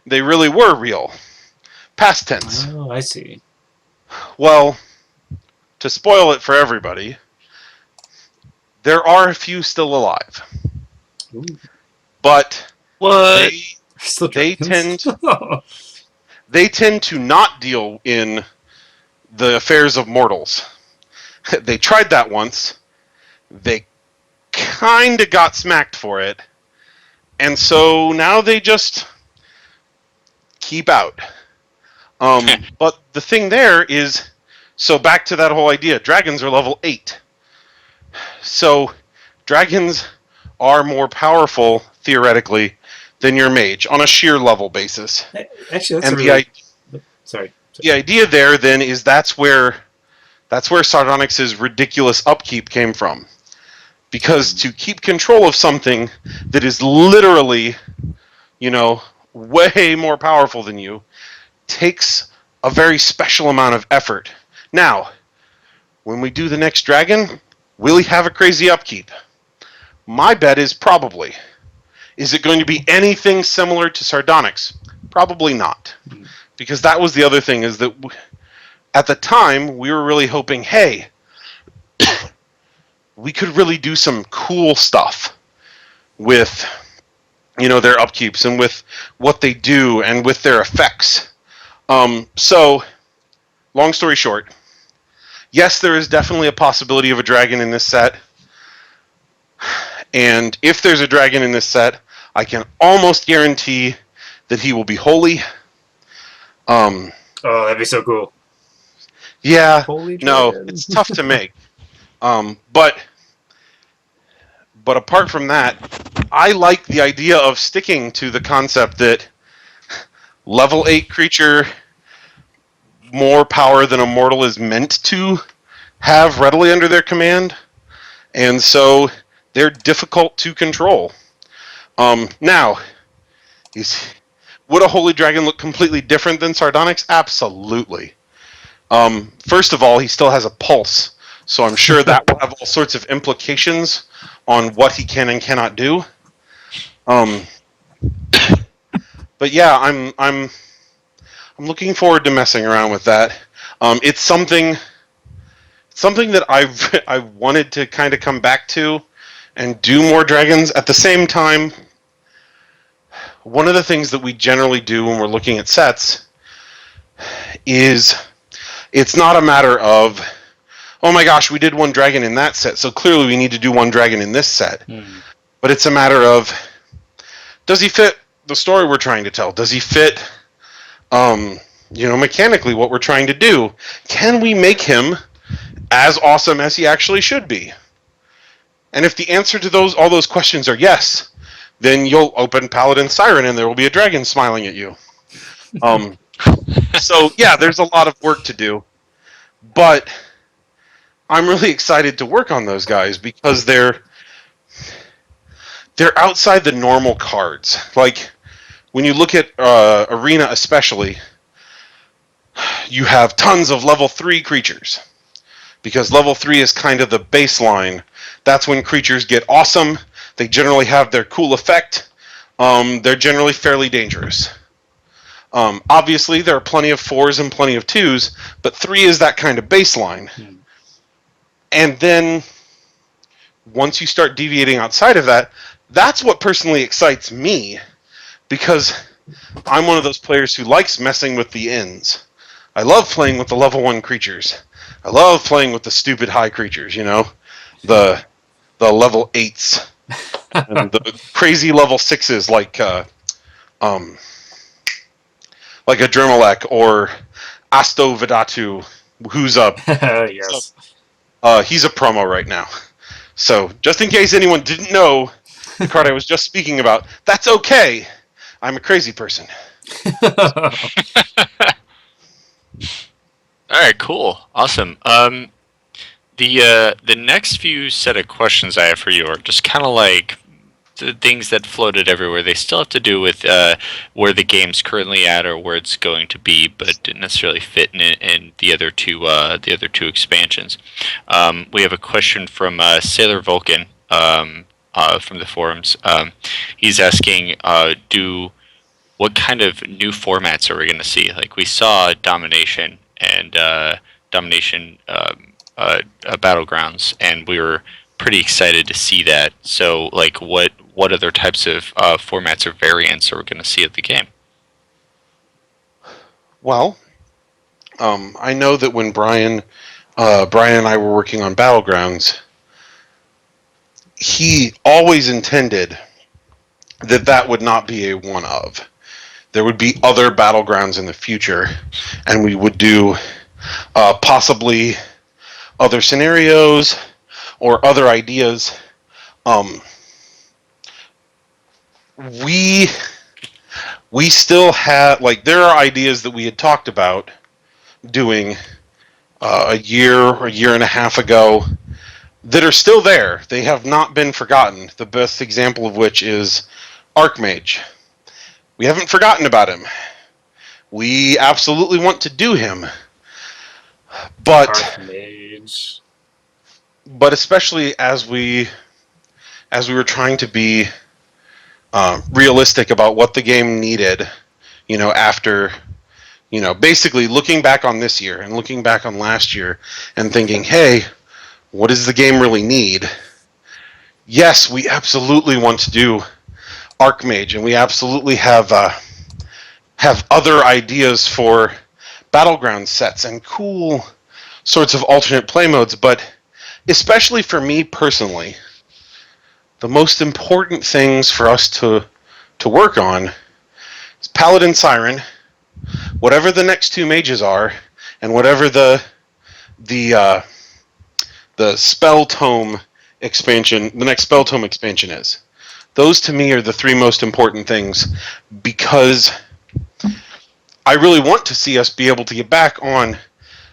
they really were real. Past tense. Oh, I see. Well, to spoil it for everybody, there are a few still alive. Ooh. But What? they tend to not deal in the affairs of mortals. They tried that once. They kind of got smacked for it. And so now they just keep out. But the thing there is, so back to that whole idea, dragons are level 8. So dragons are more powerful, theoretically, than your mage on a sheer level basis. Actually, that's And sorry. The idea there then is that's where Sardonyx's ridiculous upkeep came from. Because to keep control of something that is literally, way more powerful than you, takes a very special amount of effort. Now, when we do the next dragon, will he have a crazy upkeep? My bet is probably. Is it going to be anything similar to Sardonyx? Probably not. Because that was the other thing, is that at the time, we were really hoping, hey, we could really do some cool stuff with, their upkeeps and with what they do and with their effects. So, long story short, yes, there is definitely a possibility of a dragon in this set. And if there's a dragon in this set, I can almost guarantee that he will be holy. Oh, that'd be so cool. Yeah, Holy no, dragon. it's tough to make. But apart from that, I like the idea of sticking to the concept that level 8 creature, more power than a mortal is meant to have readily under their command. And so they're difficult to control. Now, would a holy dragon look completely different than Sardonyx? Absolutely. First of all, he still has a pulse, so I'm sure that will have all sorts of implications on what he can and cannot do. But yeah, I'm looking forward to messing around with that. It's something that I've wanted to kind of come back to and do more dragons. At the same time, one of the things that we generally do when we're looking at sets is, it's not a matter of, oh my gosh, we did one dragon in that set, so clearly we need to do one dragon in this set. But it's a matter of, does he fit the story we're trying to tell? Does he fit, mechanically what we're trying to do? Can we make him as awesome as he actually should be? And if the answer to all those questions are yes, then you'll open Paladin Siren and there will be a dragon smiling at you. So yeah, there's a lot of work to do, but I'm really excited to work on those guys because they're outside the normal cards. Like when you look at Arena especially, you have tons of level 3 creatures because level 3 is kind of the baseline. That's when creatures get awesome. They generally have their cool effect. They're generally fairly dangerous. Obviously, there are plenty of 4s and plenty of 2s, but 3 is that kind of baseline. And then, once you start deviating outside of that, that's what personally excites me, because I'm one of those players who likes messing with the ends. I love playing with the level 1 creatures. I love playing with the stupid high creatures, you know? The level 8s. And the crazy level 6s like a Dremelek or Asto Vidatu, who's Yes. he's a promo right now. So just in case anyone didn't know the card I was just speaking about, that's okay. I'm a crazy person. All right, cool, awesome. The next few set of questions I have for you are just kind of like the things that floated everywhere. They still have to do with where the game's currently at or where it's going to be, but didn't necessarily fit in the other two expansions. We have a question from Sailor Vulcan from the forums. He's asking, what kind of new formats are we going to see? Like we saw Domination and Domination Battlegrounds, and we were pretty excited to see that. So, like, what other types of formats or variants are we going to see at the game? Well, I know that when Brian and I were working on Battlegrounds, he always intended that would not be a one of. There would be other Battlegrounds in the future, and we would do possibly other scenarios or other ideas. We still have, like, there are ideas that we had talked about doing a year and a half ago that are still there. They have not been forgotten. The best example of which is Archmage. We haven't forgotten about him. We absolutely want to do him. But Archmage. But especially as we were trying to be realistic about what the game needed, you know, after, you know, basically looking back on this year and looking back on last year and thinking, hey, what does the game really need? Yes, we absolutely want to do Archmage, and we absolutely have other ideas for Battleground sets and cool sorts of alternate play modes, but especially for me personally, the most important things for us to work on is Paladin Siren, whatever the next two mages are, and whatever the spell tome expansion, the next spell tome expansion is. Those to me are the three most important things, because I really want to see us be able to get back on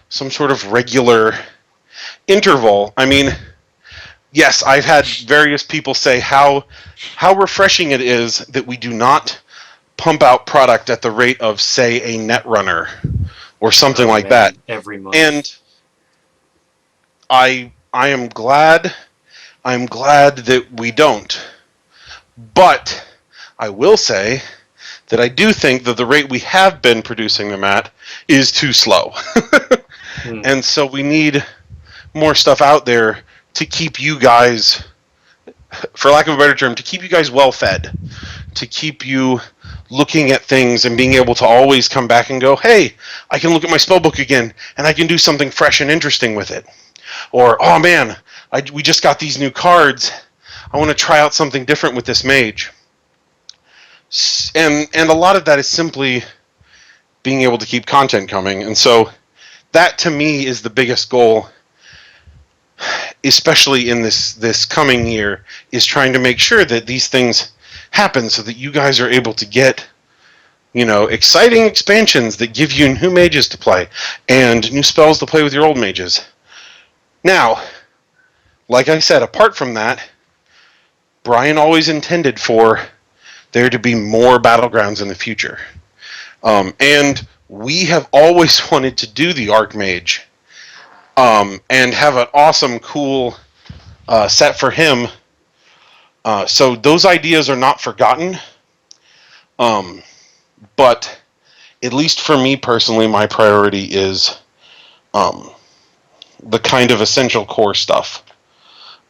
some sort of regular interval. I mean, yes, I've had various people say how refreshing it is that we do not pump out product at the rate of, say, a Netrunner or something like that every month. And I am glad that we don't. But I will say that I do think that the rate we have been producing them at is too slow. And so we need more stuff out there to keep you guys, for lack of a better term, to keep you guys well fed, to keep you looking at things and being able to always come back and go, hey, I can look at my spellbook again and I can do something fresh and interesting with it. Or, oh man, we just got these new cards. I want to try out something different with this mage. And a lot of that is simply being able to keep content coming. And so that to me is the biggest goal, especially in this coming year, is trying to make sure that these things happen so that you guys are able to get, exciting expansions that give you new mages to play and new spells to play with your old mages. Now, like I said, apart from that, Brian always intended for there to be more battlegrounds in the future. And we have always wanted to do the Archmage and have an awesome, cool set for him. So those ideas are not forgotten. But at least for me personally, my priority is the kind of essential core stuff.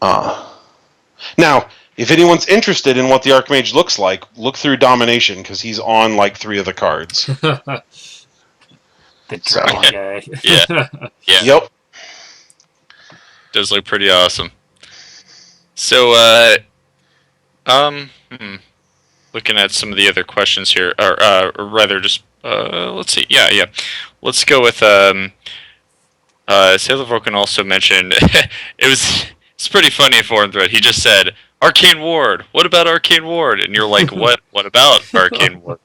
Now, if anyone's interested in what the Archmage looks like, look through Domination, because he's on like 3 of the cards. The dragon guy. Yeah. Yep. Does look pretty awesome. So, looking at some of the other questions here, or rather, just let's see. Yeah. Let's go with Sailor Vulcan also mentioned it's pretty funny in forum thread. He just said Arcane Ward. What about Arcane Ward? And you're like, what? What about Arcane Ward?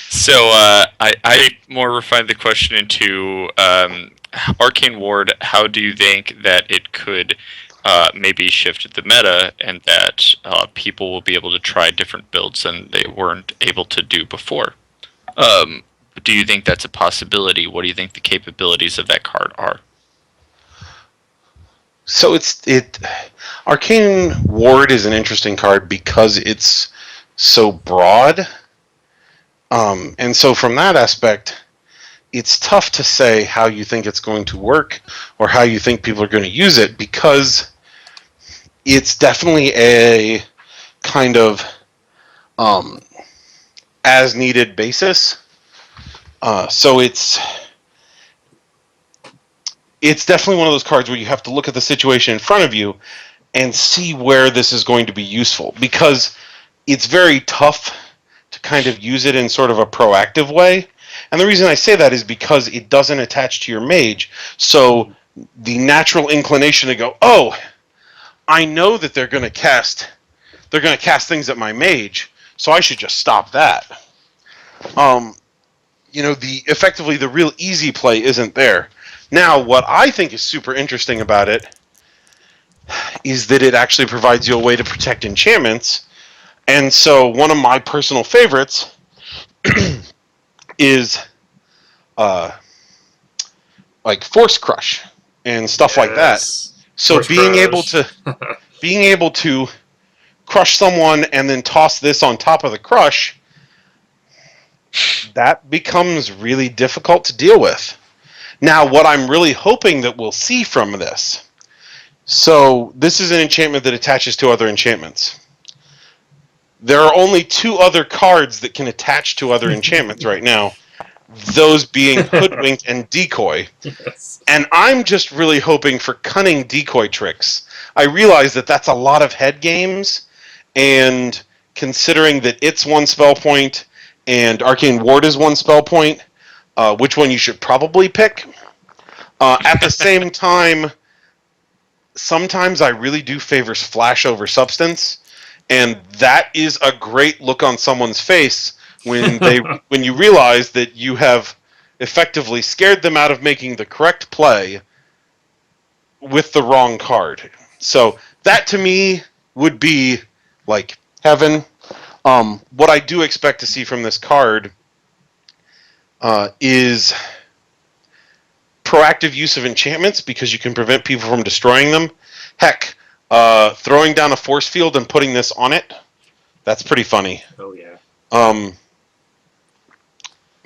So I more refined the question into Arcane Ward. How do you think that it could maybe shift the meta, and that people will be able to try different builds than they weren't able to do before? Do you think that's a possibility? What do you think the capabilities of that card are? So Arcane Ward is an interesting card because it's so broad. And so from that aspect, it's tough to say how you think it's going to work or how you think people are going to use it, because it's definitely a kind of as needed basis. So it's definitely one of those cards where you have to look at the situation in front of you and see where this is going to be useful, because it's very tough to kind of use it in sort of a proactive way. And the reason I say that is because it doesn't attach to your mage. So the natural inclination to go, oh, I know that they're going to cast things at my mage, so I should just stop that. Effectively the real easy play isn't there. Now, what I think is super interesting about it is that it actually provides you a way to protect enchantments. And so one of my personal favorites is like Force Crush and stuff like that. So Force being able to crush someone and then toss this on top of the crush, that becomes really difficult to deal with. Now, what I'm really hoping that we'll see from this, so this is an enchantment that attaches to other enchantments. There are only 2 other cards that can attach to other enchantments right now, those being Hoodwink and Decoy. Yes. And I'm just really hoping for cunning decoy tricks. I realize that that's a lot of head games, and considering that it's 1 spell point and Arcane Ward is 1 spell point, which one you should probably pick. At the same time, sometimes I really do favor flash over substance, and that is a great look on someone's face when you realize that you have effectively scared them out of making the correct play with the wrong card. So that to me would be like heaven. What I do expect to see from this card is proactive use of enchantments, because you can prevent people from destroying them. Heck, throwing down a force field and putting this on it, that's pretty funny. Oh, yeah.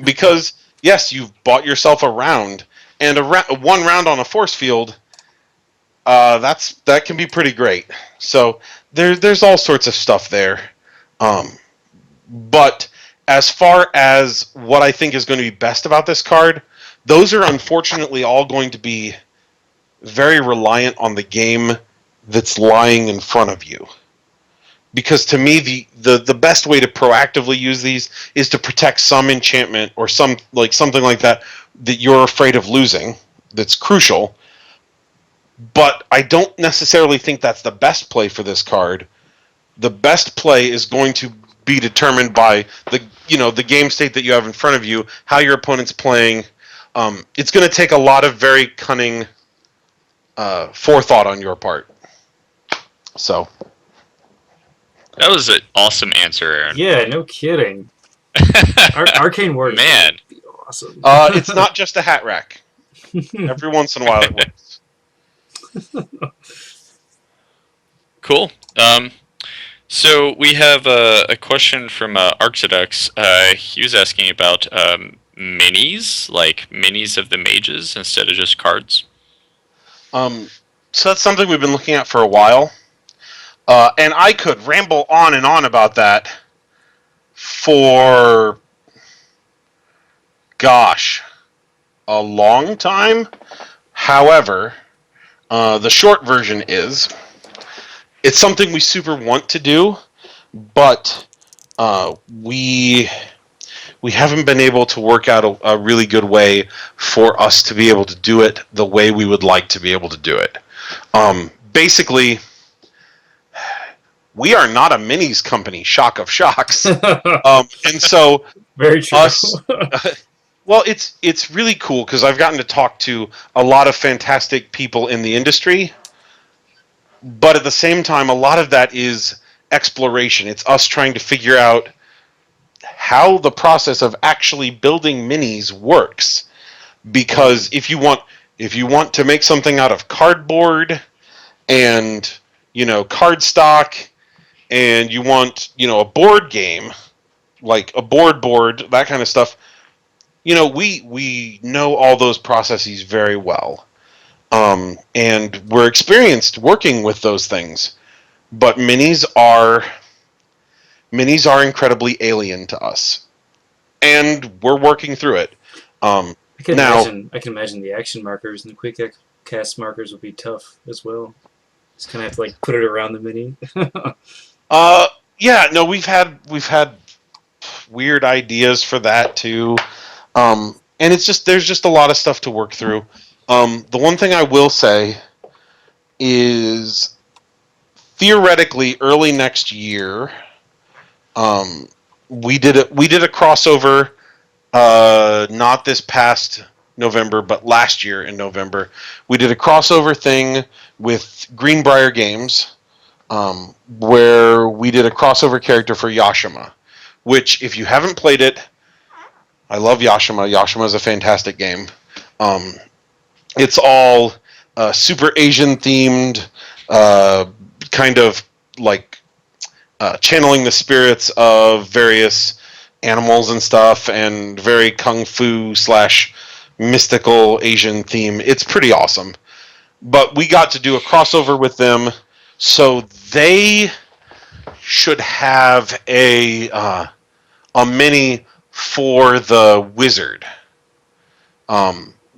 Because, yes, you've bought yourself a round, and one round on a force field, that can be pretty great. So there's all sorts of stuff there. But as far as what I think is going to be best about this card, those are unfortunately all going to be very reliant on the game that's lying in front of you. Because to me, the best way to proactively use these is to protect some enchantment or something like that you're afraid of losing, that's crucial. But I don't necessarily think that's the best play for this card. The best play is going to be determined by the game state that you have in front of you, how your opponent's playing. It's going to take a lot of very cunning forethought on your part. So that was an awesome answer, Aaron. Yeah, no kidding. Arcane Word Man, would be awesome. it's not just a hat rack. Every once in a while, it works. cool. So we have a question from Arctodux. He was asking about minis, like minis of the mages instead of just cards. So that's something we've been looking at for a while. And I could ramble on and on about that for, gosh, a long time. However, the short version is, it's something we super want to do, but we haven't been able to work out a really good way for us to be able to do it the way we would like to be able to do it. Basically, we are not a minis company, shock of shocks. And so very true. Well, it's really cool because I've gotten to talk to a lot of fantastic people in the industry, but at the same time, a lot of that is exploration. It's us trying to figure out how the process of actually building minis works. Because if you want to make something out of cardboard and cardstock, and you want a board game like a board, that kind of stuff, we know all those processes very well. And we're experienced working with those things. But minis are incredibly alien to us. And we're working through it. I can imagine the action markers and the quick cast markers will be tough as well. Just kind of have to put it around the mini. Yeah, no, we've had weird ideas for that too. And there's just a lot of stuff to work through. The one thing I will say is, theoretically, early next year, we did a crossover, not this past November, but last year in November. We did a crossover thing with Greenbrier Games, where we did a crossover character for Yashima, which, if you haven't played it, I love Yashima. Yashima is a fantastic game. It's all super Asian themed, kind of like channeling the spirits of various animals and stuff, and very kung fu / mystical Asian theme. It's pretty awesome. But we got to do a crossover with them, so they should have a mini for the wizard,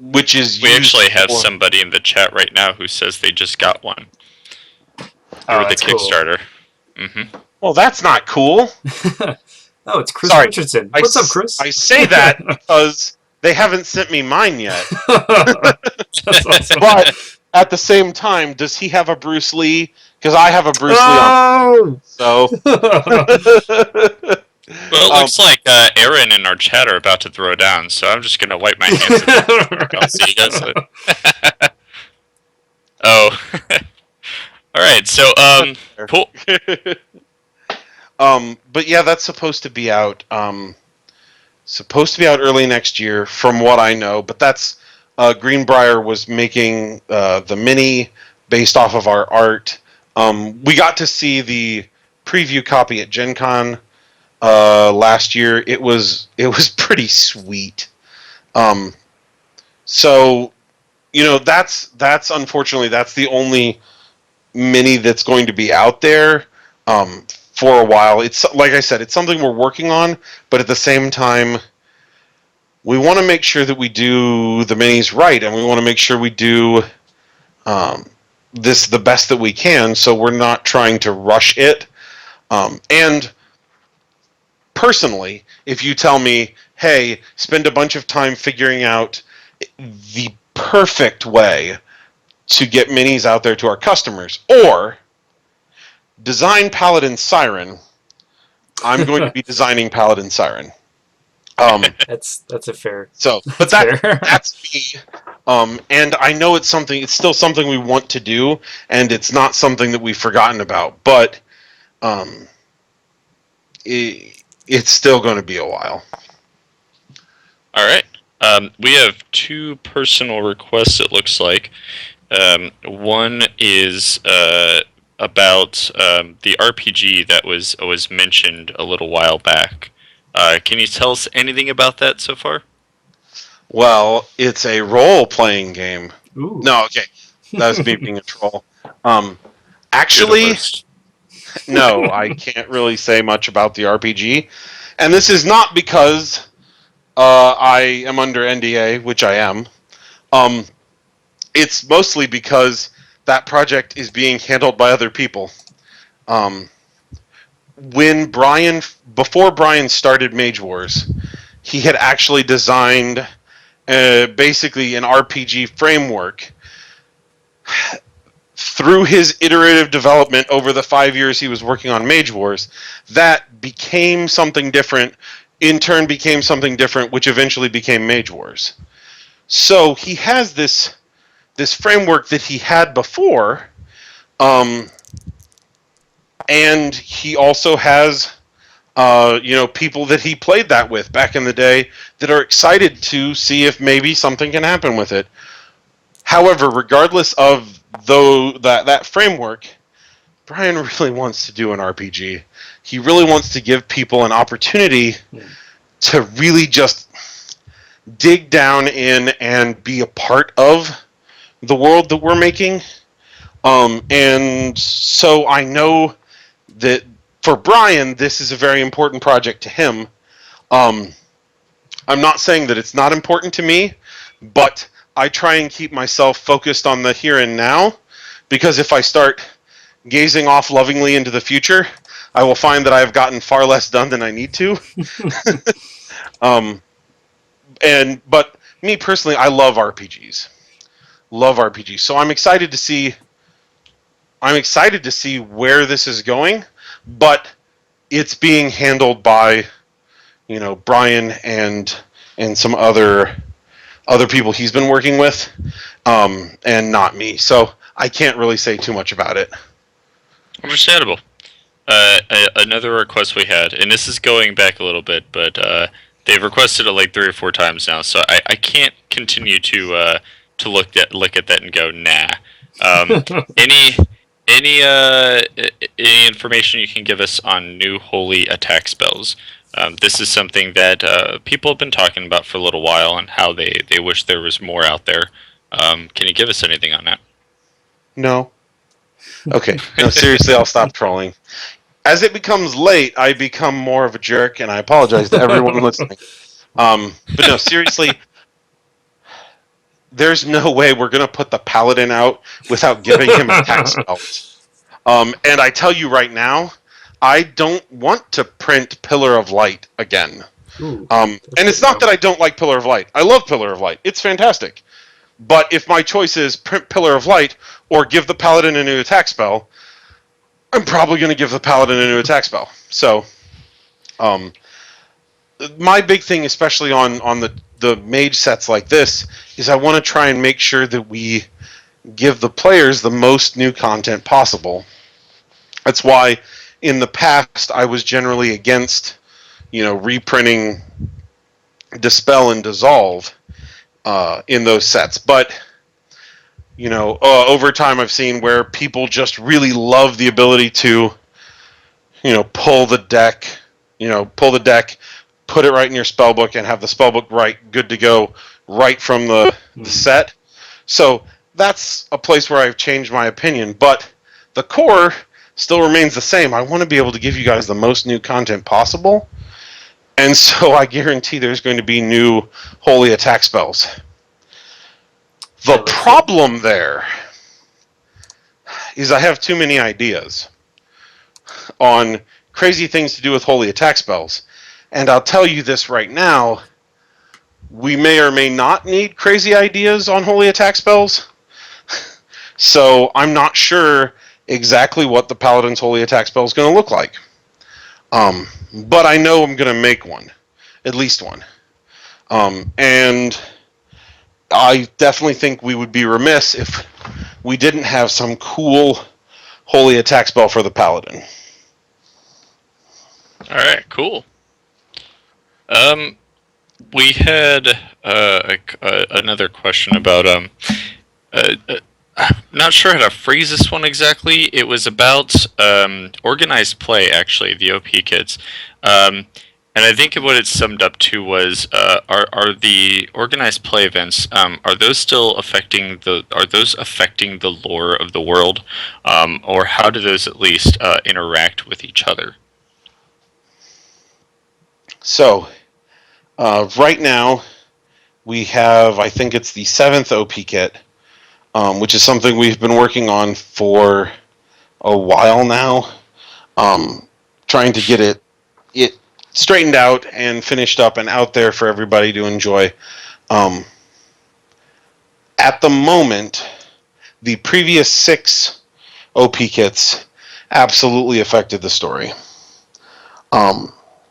which is we actually have somebody in the chat right now who says they just got one through the Kickstarter. Cool. Mm-hmm. Well, that's not cool. Oh, it's Chris Richardson. What's up, Chris? I say that because they haven't sent me mine yet. That's awesome. But at the same time, does he have a Bruce Lee? Because I have a Bruce Lee on. So. Well, it looks like Aaron and our chat are about to throw down, so I'm just going to wipe my hands. I'll see you guys. Oh. All right, so, cool. But yeah, that's supposed to be out. Early next year, from what I know. But that's Greenbrier was making the mini based off of our art. We got to see the preview copy at Gen Con last year. It was pretty sweet. So that's unfortunately that's the only mini that's going to be out there for a while. It's like I said, it's something we're working on, but at the same time, we want to make sure that we do the minis right, and we want to make sure we do this the best that we can, so we're not trying to rush it. And personally, if you tell me, hey, spend a bunch of time figuring out the perfect way to get minis out there to our customers, or design Paladin Siren, I'm going to be designing Paladin Siren. Um, That's a fair. so, but That's fair. that's me. And I know it's still something we want to do, and it's not something that we've forgotten about. But um, it's still going to be a while. All right. We have two personal requests, it looks like. One is about the RPG that was mentioned a little while back. Can you tell us anything about that so far? Well, it's a role-playing game. Ooh. No, okay, that was me being a troll. You're the Actually, host. no, I can't really say much about the RPG, and this is not because I am under NDA, which I am. Um, it's mostly because that project is being handled by other people. Um, before Brian started Mage Wars, he had actually designed basically an RPG framework. Through his iterative development over the 5 years he was working on Mage Wars, that became something different, in turn became something different, which eventually became Mage Wars. So he has this framework that he had before, and he also has people that he played that with back in the day that are excited to see if maybe something can happen with it. However, regardless of that framework, Brian really wants to do an RPG. He really wants to give people an opportunity to really just dig down in and be a part of the world that we're making. And so I know that for Brian, this is a very important project to him. I'm not saying that it's not important to me, but I try and keep myself focused on the here and now, because if I start gazing off lovingly into the future, I will find that I have gotten far less done than I need to. But me personally, I love RPGs. Love RPGs. So I'm excited to see where this is going, but it's being handled by, Brian and some other people he's been working with, and not me. So I can't really say too much about it. Understandable. Another request we had, and this is going back a little bit, but they've requested it like 3 or 4 times now, so I can't continue to look at that and go nah. Any any information you can give us on new holy attack spells? This is something that people have been talking about for a little while, and how they wish there was more out there. Can you give us anything on that? No. Okay. No, seriously, I'll stop trolling. As it becomes late, I become more of a jerk, and I apologize to everyone listening. But no, seriously, there's no way we're going to put the Paladin out without giving him attack spells. And I tell you right now, I don't want to print Pillar of Light again. Ooh, and it's not that I don't like Pillar of Light. I love Pillar of Light. It's fantastic. But if my choice is print Pillar of Light or give the Paladin a new attack spell, I'm probably going to give the Paladin a new attack spell. So, my big thing, especially on the mage sets like this, is I want to try and make sure that we give the players the most new content possible. That's why in the past I was generally against, reprinting Dispel and Dissolve in those sets. But over time I've seen where people just really love the ability to, pull the deck, put it right in your spellbook, and have the spellbook good to go right from the set. So that's a place where I've changed my opinion, but the core still remains the same. I want to be able to give you guys the most new content possible, and so I guarantee there's going to be new holy attack spells. The problem there is I have too many ideas on crazy things to do with holy attack spells. And I'll tell you this right now, we may or may not need crazy ideas on holy attack spells. So I'm not sure exactly what the Paladin's holy attack spell is going to look like. But I know I'm going to make one, at least one. And I definitely think we would be remiss if we didn't have some cool holy attack spell for the paladin. All right, cool. We had another question about I'm not sure how to phrase this one exactly. It was about organized play, actually, the OP kids. And I think what it summed up to was are the organized play events are those still affecting the lore of the world, or how do those at least interact with each other? So, right now, we have, I think it's the 7th OP kit, which is something we've been working on for a while now, trying to get it straightened out and finished up and out there for everybody to enjoy. At the moment, the previous 6 OP kits absolutely affected the story.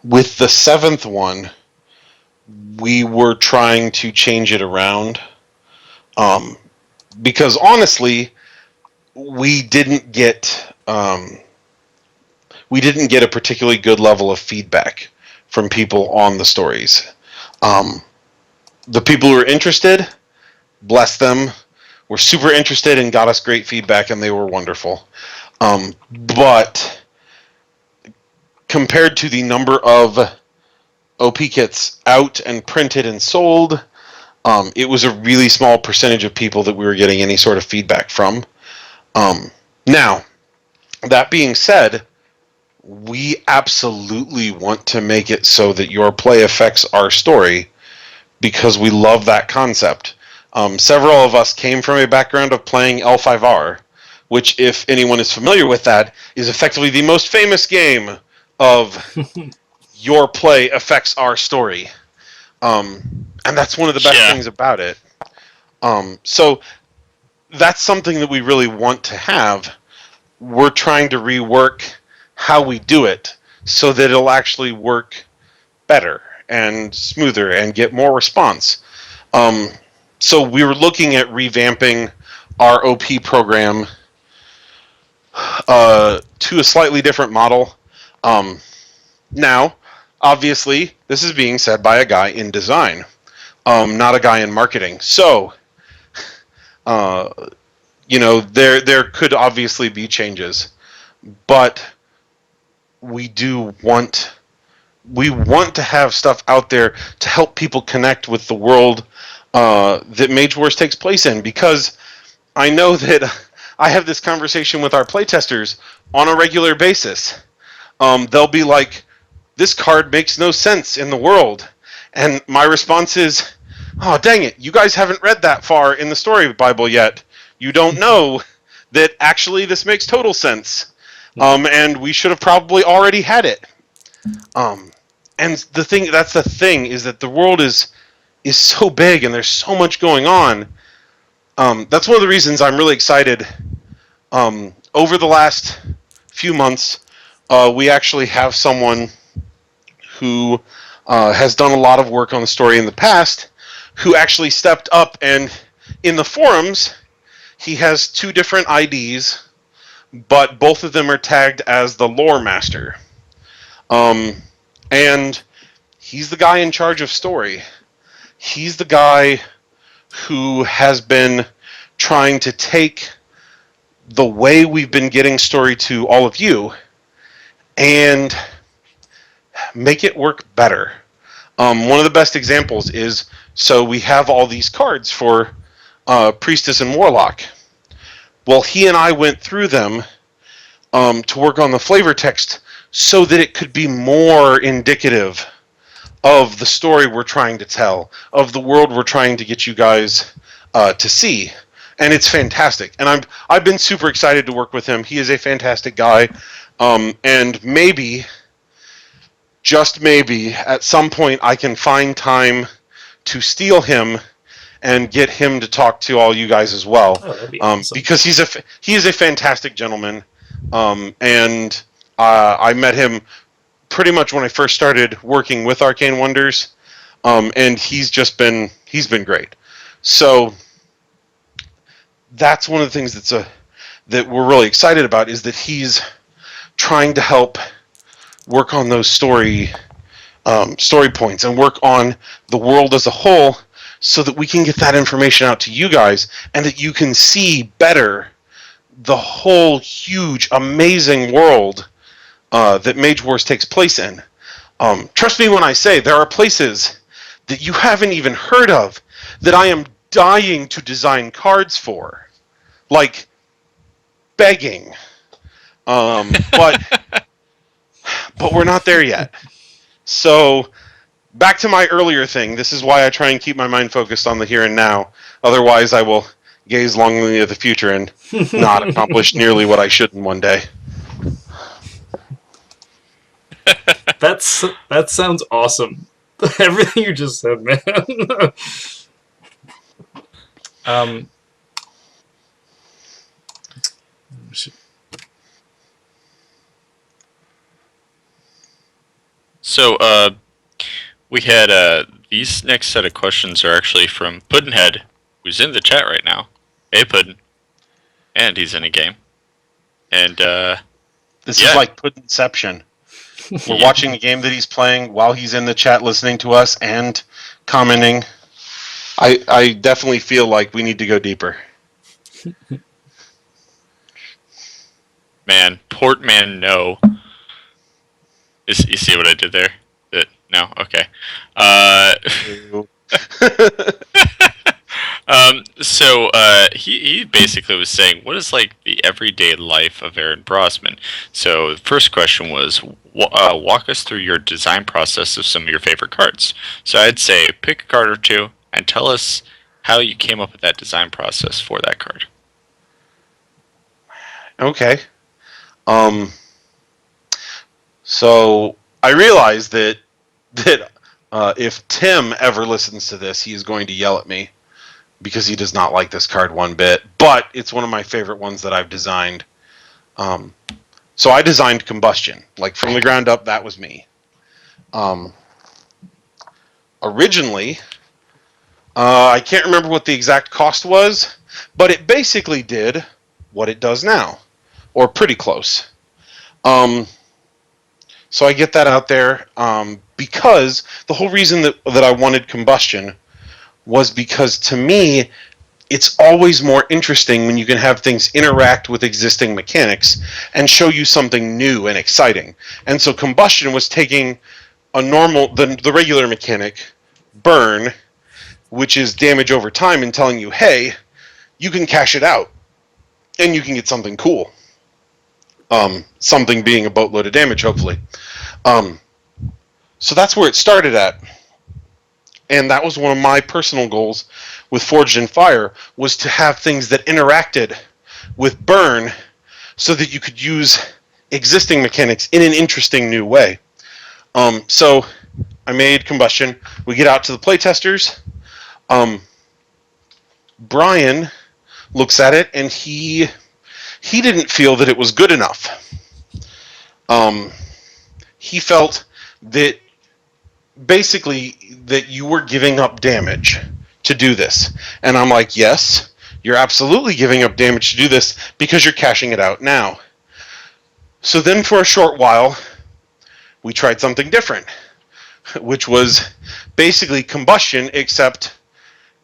With the 7th one, we were trying to change it around, because honestly, we didn't get a particularly good level of feedback from people on the stories. The people who were interested, bless them, were super interested and got us great feedback, and they were wonderful. But compared to the number of OP kits out and printed and sold, it was a really small percentage of people that we were getting any sort of feedback from. Now, that being said, we absolutely want to make it so that your play affects our story because we love that concept. Several of us came from a background of playing L5R, which, if anyone is familiar with that, is effectively the most famous game of your play affects our story. And that's one of the best things about it. So that's something that we really want to have. We're trying to rework how we do it so that it'll actually work better and smoother and get more response. So we were looking at revamping our OP program to a slightly different model. Now, obviously, this is being said by a guy in design, not a guy in marketing. So, there could obviously be changes, but we want to have stuff out there to help people connect with the world that Mage Wars takes place in, because I know that I have this conversation with our playtesters on a regular basis. They'll be like, this card makes no sense in the world. And my response is, oh, dang it, you guys haven't read that far in the story Bible yet. You don't know that actually this makes total sense. And we should have probably already had it. And that's the thing, is that the world is so big and there's so much going on. That's one of the reasons I'm really excited. Over the last few months, we actually have someone who has done a lot of work on the story in the past, who actually stepped up, and in the forums, he has 2 different IDs, but both of them are tagged as the Lore Master. And he's the guy in charge of story. He's the guy who has been trying to take the way we've been getting story to all of you and make it work better. One of the best examples is, so we have all these cards for Priestess and Warlock. Well, he and I went through them to work on the flavor text so that it could be more indicative of the story we're trying to tell, of the world we're trying to get you guys to see. And it's fantastic. And I've been super excited to work with him. He is a fantastic guy. And maybe, just maybe, at some point I can find time to steal him and get him to talk to all you guys as well. Oh, that'd be awesome. Because he is a fantastic gentleman. And I met him pretty much when I first started working with Arcane Wonders, and he's been great. So that's one of the things that we're really excited about, is that he's trying to help work on those story points and work on the world as a whole, so that we can get that information out to you guys, and that you can see better the whole huge, amazing world that Mage Wars takes place in. Trust me when I say there are places that you haven't even heard of that I am dying to design cards for. Like, begging. But we're not there yet. So, back to my earlier thing. This is why I try and keep my mind focused on the here and now. Otherwise, I will gaze longingly at the future and not accomplish nearly what I should in one day. That sounds awesome. Everything you just said, man. So, we had these next set of questions are actually from Puddinhead, who's in the chat right now. Hey, Puddin, and he's in a game. And this is like Puddinception. We're watching the game that he's playing while he's in the chat, listening to us and commenting. I definitely feel like we need to go deeper. Man, Portman, no. You see what I did there? No? Okay. So he basically was saying, what is like the everyday life of Aaron Brosman? So the first question was, walk us through your design process of some of your favorite cards. So I'd say pick a card or two and tell us how you came up with that design process for that card. Okay. So I realize that if Tim ever listens to this, he is going to yell at me, because he does not like this card one bit. But it's one of my favorite ones that I've designed. So I designed Combustion, like from the ground up. That was me. Originally, I can't remember what the exact cost was, but it basically did what it does now, or pretty close. So I get that out there because the whole reason that I wanted Combustion was because, to me, it's always more interesting when you can have things interact with existing mechanics and show you something new and exciting. And so Combustion was taking the regular mechanic, Burn, which is damage over time, and telling you, hey, you can cash it out and you can get something cool. Something being a boatload of damage, hopefully. So that's where it started at. And that was one of my personal goals with Forged in Fire, was to have things that interacted with Burn so that you could use existing mechanics in an interesting new way. So I made Combustion. We get out to the playtesters. Brian looks at it, and he didn't feel that it was good enough. He felt that basically that you were giving up damage to do this. And I'm like, yes, you're absolutely giving up damage to do this because you're cashing it out now. So then for a short while, we tried something different, which was basically Combustion, except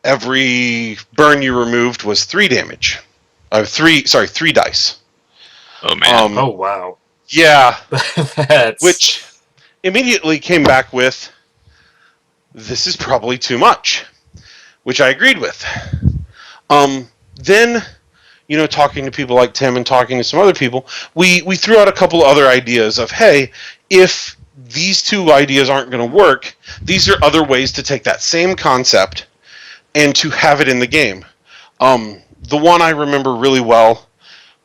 every burn you removed was 3 damage. 3 dice. Oh, man. Oh, wow. Yeah. That's... Which immediately came back with, this is probably too much, which I agreed with. Then, talking to people like Tim and talking to some other people, we threw out a couple other ideas of, hey, if these 2 ideas aren't going to work, these are other ways to take that same concept and to have it in the game. The one I remember really well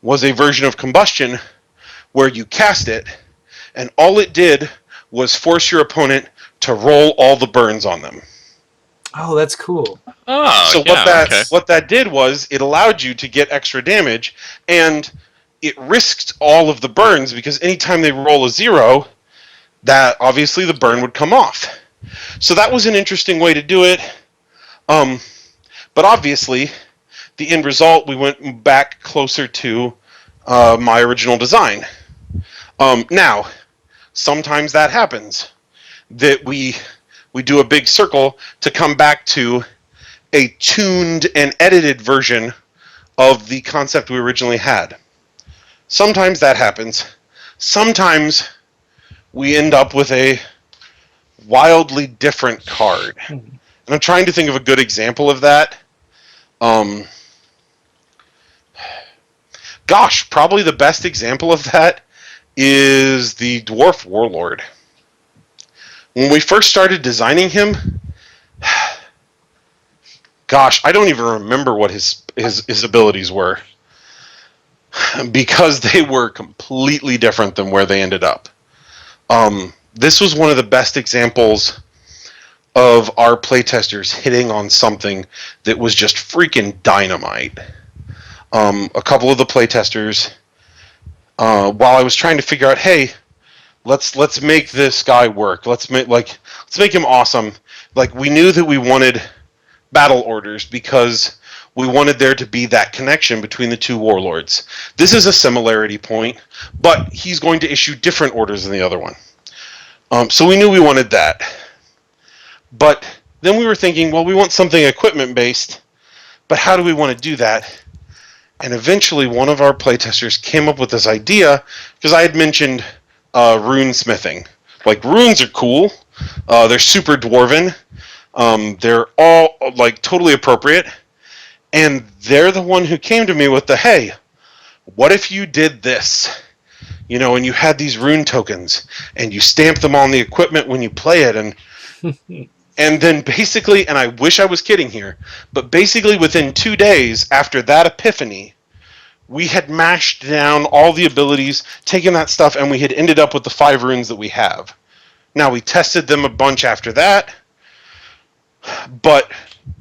was a version of Combustion where you cast it, and all it did was force your opponent to roll all the burns on them. Oh, that's cool. Oh, so what that did was it allowed you to get extra damage, and it risked all of the burns, because anytime they roll a 0, that obviously the burn would come off. So that was an interesting way to do it. But obviously, the end result, we went back closer to my original design. Now, sometimes that happens, that we do a big circle to come back to a tuned and edited version of the concept we originally had. Sometimes that happens. Sometimes we end up with a wildly different card. And I'm trying to think of a good example of that. Gosh, probably the best example of that is the Dwarf Warlord. When we first started designing him, gosh, I don't even remember what his abilities were, because they were completely different than where they ended up. This was one of the best examples of our playtesters hitting on something that was just freaking dynamite. A couple of the playtesters, while I was trying to figure out, hey, let's make this guy work. Let's make him awesome. Like, we knew that we wanted battle orders because we wanted there to be that connection between the two warlords. This is a similarity point, but he's going to issue different orders than the other one. So we knew we wanted that. But then we were thinking, well, we want something equipment based, but how do we want to do that? And eventually one of our playtesters came up with this idea, because I had mentioned rune smithing. Like, runes are cool. They're super dwarven. They're all like totally appropriate. And they're the one who came to me with the, hey, what if you did this? You know, and you had these rune tokens, and you stamp them on the equipment when you play it, and then basically, and I wish I was kidding here, but basically within 2 days after that epiphany, we had mashed down all the abilities, taken that stuff, and we had ended up with the 5 runes that we have. Now, we tested them a bunch after that, but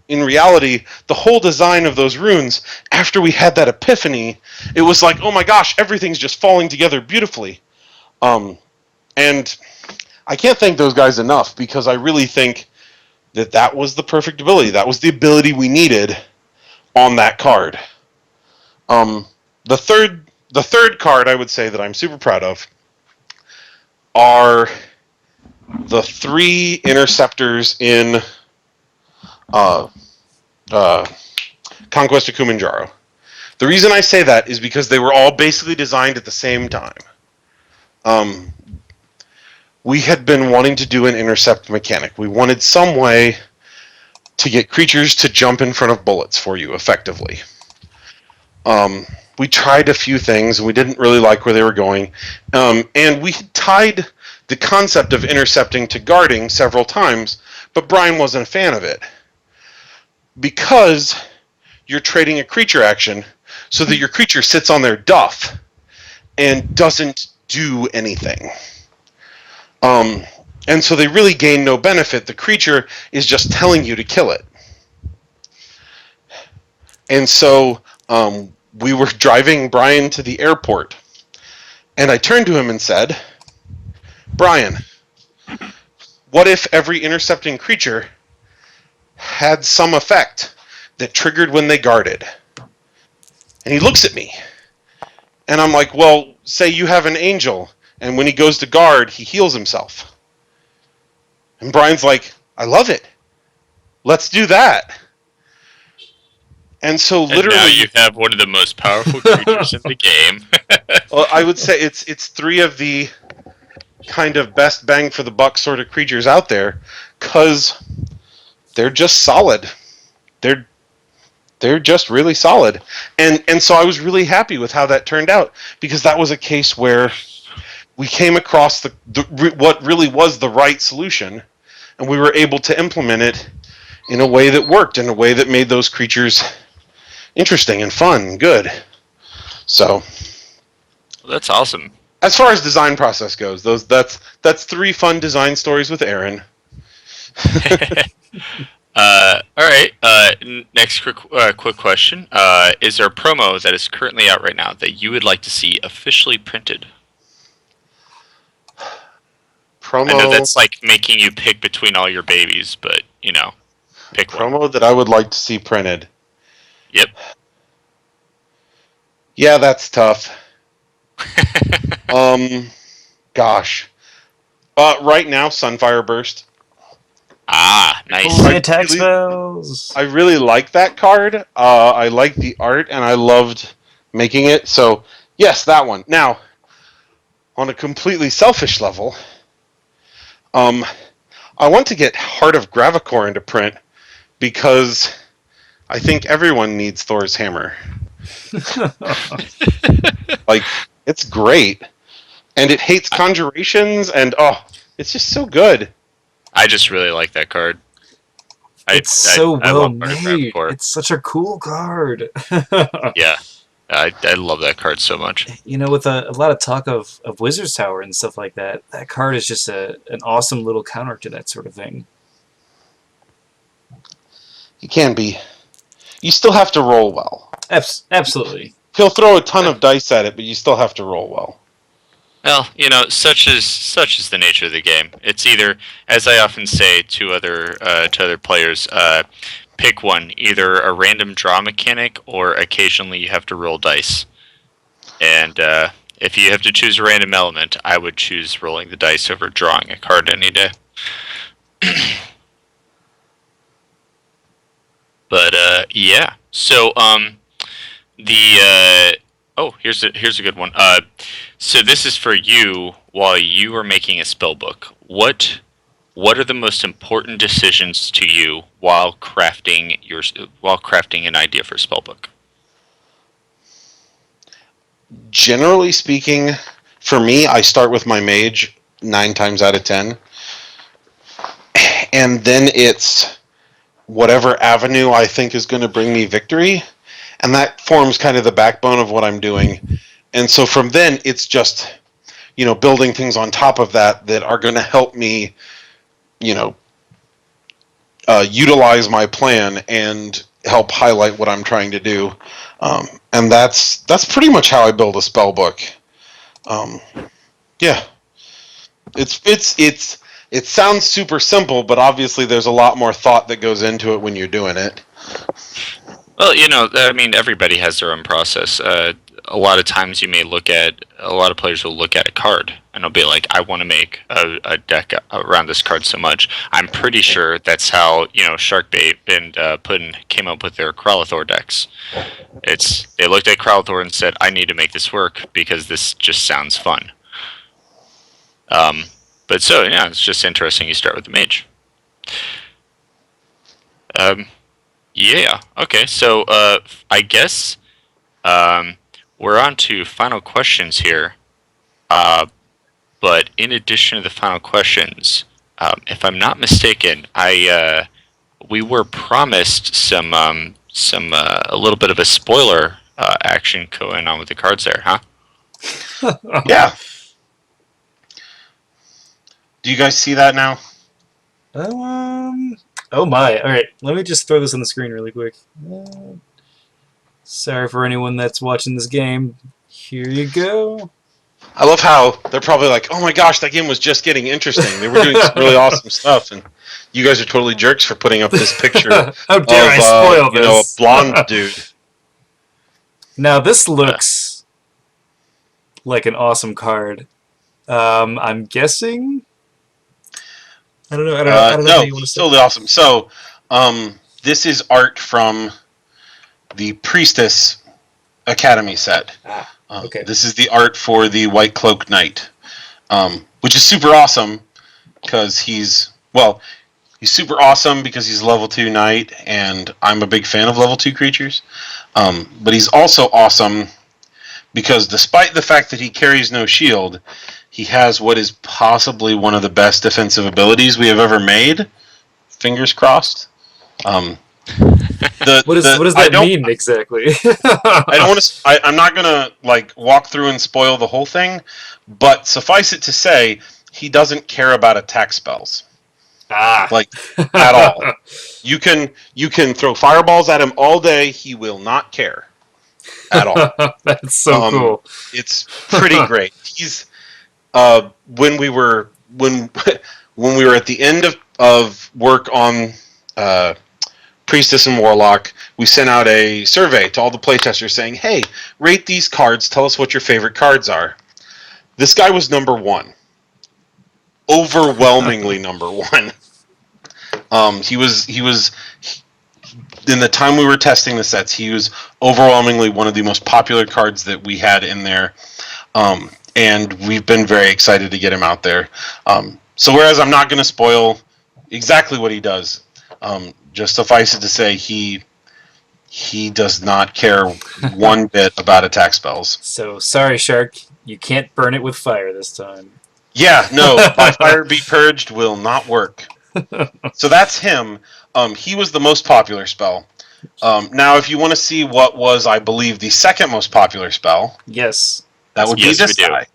in reality, the whole design of those runes, after we had that epiphany, it was like, oh my gosh, everything's just falling together beautifully. And I can't thank those guys enough, because I really think that was the perfect ability. That was the ability we needed on that card. The third card I would say that I'm super proud of are the 3 interceptors in Conquest of Kumanjaro. The reason I say that is because they were all basically designed at the same time. We had been wanting to do an intercept mechanic. We wanted some way to get creatures to jump in front of bullets for you effectively. We tried a few things, and we didn't really like where they were going. And we tied the concept of intercepting to guarding several times, but Brian wasn't a fan of it. Because you're trading a creature action so that your creature sits on their duff and doesn't do anything. And so they really gain no benefit. The creature is just telling you to kill it. And so we were driving Brian to the airport, and I turned to him and said, Brian, what if every intercepting creature had some effect that triggered when they guarded? And he looks at me, and I'm like, well, say you have an angel, and when he goes to guard, he heals himself. And Brian's like, I love it. Let's do that. And so literally, now you have one of the most powerful creatures in the game. Well, I would say it's 3 of the kind of best bang for the buck sort of creatures out there, because they're just solid. They're just really solid. And so I was really happy with how that turned out, because that was a case where we came across what really was the right solution, and we were able to implement it in a way that worked, in a way that made those creatures interesting and fun and good. So That's awesome. as far as design process goes, that's 3 fun design stories with Aaron. All right. Next quick question. Is there a promo that is currently out right now that you would like to see officially printed? Promo. I know that's like making you pick between all your babies, but pick one. Promo that I would like to see printed. Yep. Yeah, that's tough. Gosh. Right now, Sunfire Burst. Ah, nice. Holy attack spells! I really like that card. I like the art, and I loved making it. So, yes, that one. Now, on a completely selfish level, I want to get Heart of Gravicor into print because I think everyone needs Thor's hammer. Like, it's great. And it hates conjurations, and it's just so good. I just really like that card. It's so well love made. It's such a cool card. Yeah, I love that card so much. With a lot of talk of Wizard's Tower and stuff like that, that card is just an awesome little counter to that sort of thing. It can be. You still have to roll well. Absolutely. He'll throw a ton of dice at it, but you still have to roll well. Well, such is the nature of the game. It's either, as I often say to other players, pick one, either a random draw mechanic or occasionally you have to roll dice. And if you have to choose a random element, I would choose rolling the dice over drawing a card any day. But yeah. So here's a good one. So this is for you while you are making a spell book. What are the most important decisions to you while crafting an idea for a spell book? Generally speaking, for me, I start with my mage 9 times out of 10. And then it's whatever avenue I think is going to bring me victory. And that forms kind of the backbone of what I'm doing. And so from then, it's just, building things on top of that are going to help me, utilize my plan and help highlight what I'm trying to do. And that's pretty much how I build a spell book. Yeah. It sounds super simple, but obviously there's a lot more thought that goes into it when you're doing it. Well, everybody has their own process. A lot of times a lot of players will look at a card and they'll be like, I want to make a deck around this card so much. I'm pretty sure that's how, Sharkbait and Puddin came up with their Kralathor decks. They looked at Kralathor and said, I need to make this work because this just sounds fun. But so, yeah, it's just interesting you start with the mage. Yeah. Okay. So, I guess we're on to final questions here. But in addition to the final questions, if I'm not mistaken, we were promised some a little bit of a spoiler action going on with the cards there, huh? Yeah. Do you guys see that now? Oh my. Alright, let me just throw this on the screen really quick. Sorry for anyone that's watching this game. Here you go. I love how they're probably like, oh my gosh, that game was just getting interesting. They were doing some really awesome stuff, and you guys are totally jerks for putting up this picture How dare I spoil this? A blonde dude. Now this looks like an awesome card. I'm guessing. I don't know. I don't know how you want to say. Totally awesome. So, this is art from the Priestess Academy set. Okay. This is the art for the White Cloak Knight, which is super awesome because he's super awesome because he's a level 2 knight, and I'm a big fan of level 2 creatures. But he's also awesome because despite the fact that he carries no shield, he has what is possibly one of the best defensive abilities we have ever made. Fingers crossed. What does that mean exactly? I don't want to. I'm not gonna walk through and spoil the whole thing, but suffice it to say, he doesn't care about attack spells. At all. You can throw fireballs at him all day. He will not care at all. That's so cool. It's pretty great. He's when we were when when we were at the end of work on Priestess and Warlock, we sent out a survey to all the playtesters saying, "Hey, rate these cards. Tell us what your favorite cards are." This guy was number one, overwhelmingly number one. He was in the time we were testing the sets, he was overwhelmingly one of the most popular cards that we had in there. And we've been very excited to get him out there. So whereas I'm not going to spoil exactly what he does, just suffice it to say he does not care one bit about attack spells. So sorry, Shark, you can't burn it with fire this time. Yeah, no, by fire be purged will not work. So that's him. He was the most popular spell. Now, if you want to see what was, I believe, the second most popular spell, yes, that would be this we do. guy.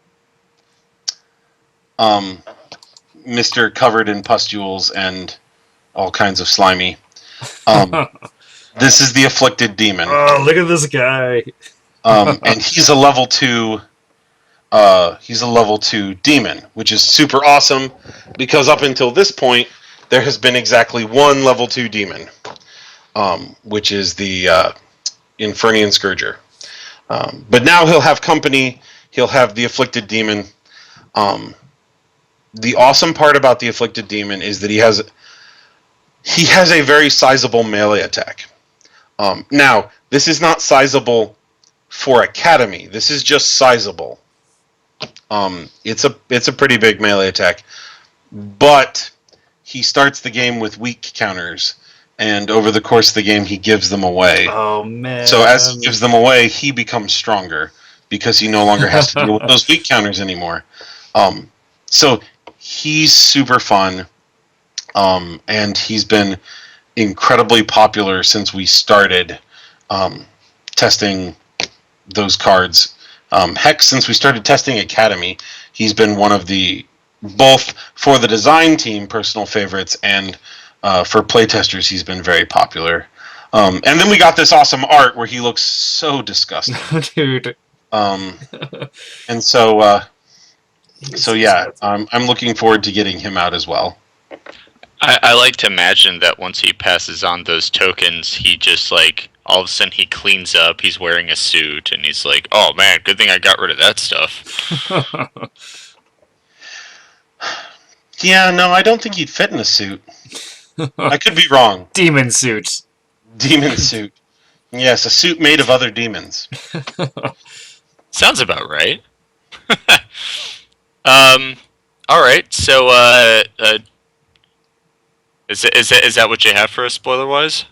Mr. Covered in pustules and all kinds of slimy. This is the Afflicted Demon. Oh, look at this guy. And he's a level 2. He's a level 2 demon, which is super awesome because up until this point, there has been exactly one level 2 demon, which is the Infernian Scourger. But now he'll have company. He'll have the Afflicted Demon. The awesome part about the Afflicted Demon is that he has a very sizable melee attack. Now, this is not sizable for Academy. This is just sizable. It's a pretty big melee attack, but he starts the game with weak counters, and over the course of the game, he gives them away. Oh man! So as he gives them away, he becomes stronger because he no longer has to deal with those weak counters anymore. So he's super fun, and he's been incredibly popular since we started testing those cards. Heck, since we started testing Academy, he's been one of the, both for the design team, personal favorites, and for playtesters, he's been very popular. And then we got this awesome art where he looks so disgusting. Dude. And so yeah, I'm looking forward to getting him out as well. I like to imagine that once he passes on those tokens, he just like all of a sudden he cleans up. He's wearing a suit, and he's like, "Oh man, good thing I got rid of that stuff." Yeah, no, I don't think he'd fit in a suit. I could be wrong. Demon suit. Demon suit. Yes, a suit made of other demons. Sounds about right. All right. So, is that what you have for us, spoiler wise?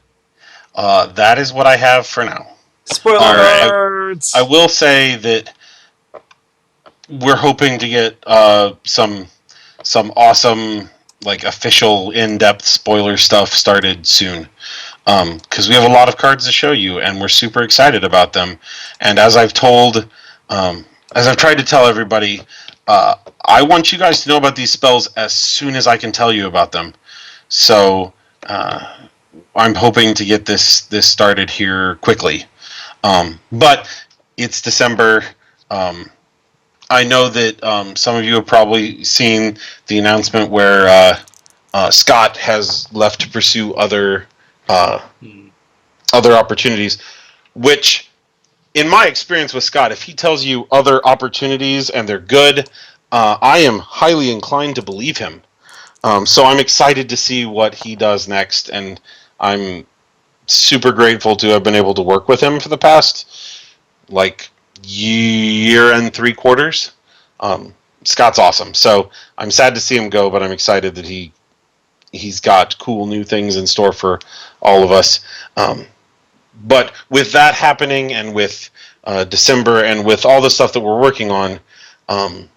That is what I have for now. Spoiler alerts! I will say that we're hoping to get some awesome, like, official in-depth spoiler stuff started soon. Because we have a lot of cards to show you, and we're super excited about them. And as I've told, as I've tried to tell everybody, I want you guys to know about these spells as soon as I can tell you about them. So I'm hoping to get this started here quickly. But it's December. I know that some of you have probably seen the announcement where Scott has left to pursue other opportunities, which, in my experience with Scott, if he tells you other opportunities and they're good, I am highly inclined to believe him. So I'm excited to see what he does next, and I'm super grateful to have been able to work with him for the past, like, year and 3/4. Scott's awesome. So I'm sad to see him go, but I'm excited that he's got cool new things in store for all of us. But with that happening, and with December, and with all the stuff that we're working on, I'm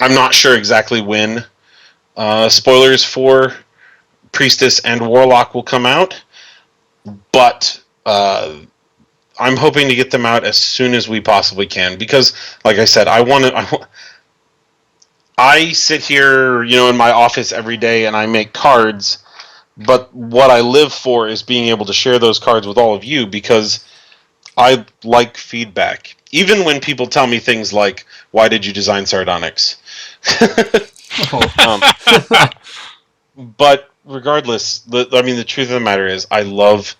not sure exactly when spoilers for Priestess and Warlock will come out, but I'm hoping to get them out as soon as we possibly can, because, like I said, I sit here, in my office every day and I make cards, but what I live for is being able to share those cards with all of you, because I like feedback. Even when people tell me things like, "Why did you design Sardonyx?" Oh. But regardless, the truth of the matter is, I love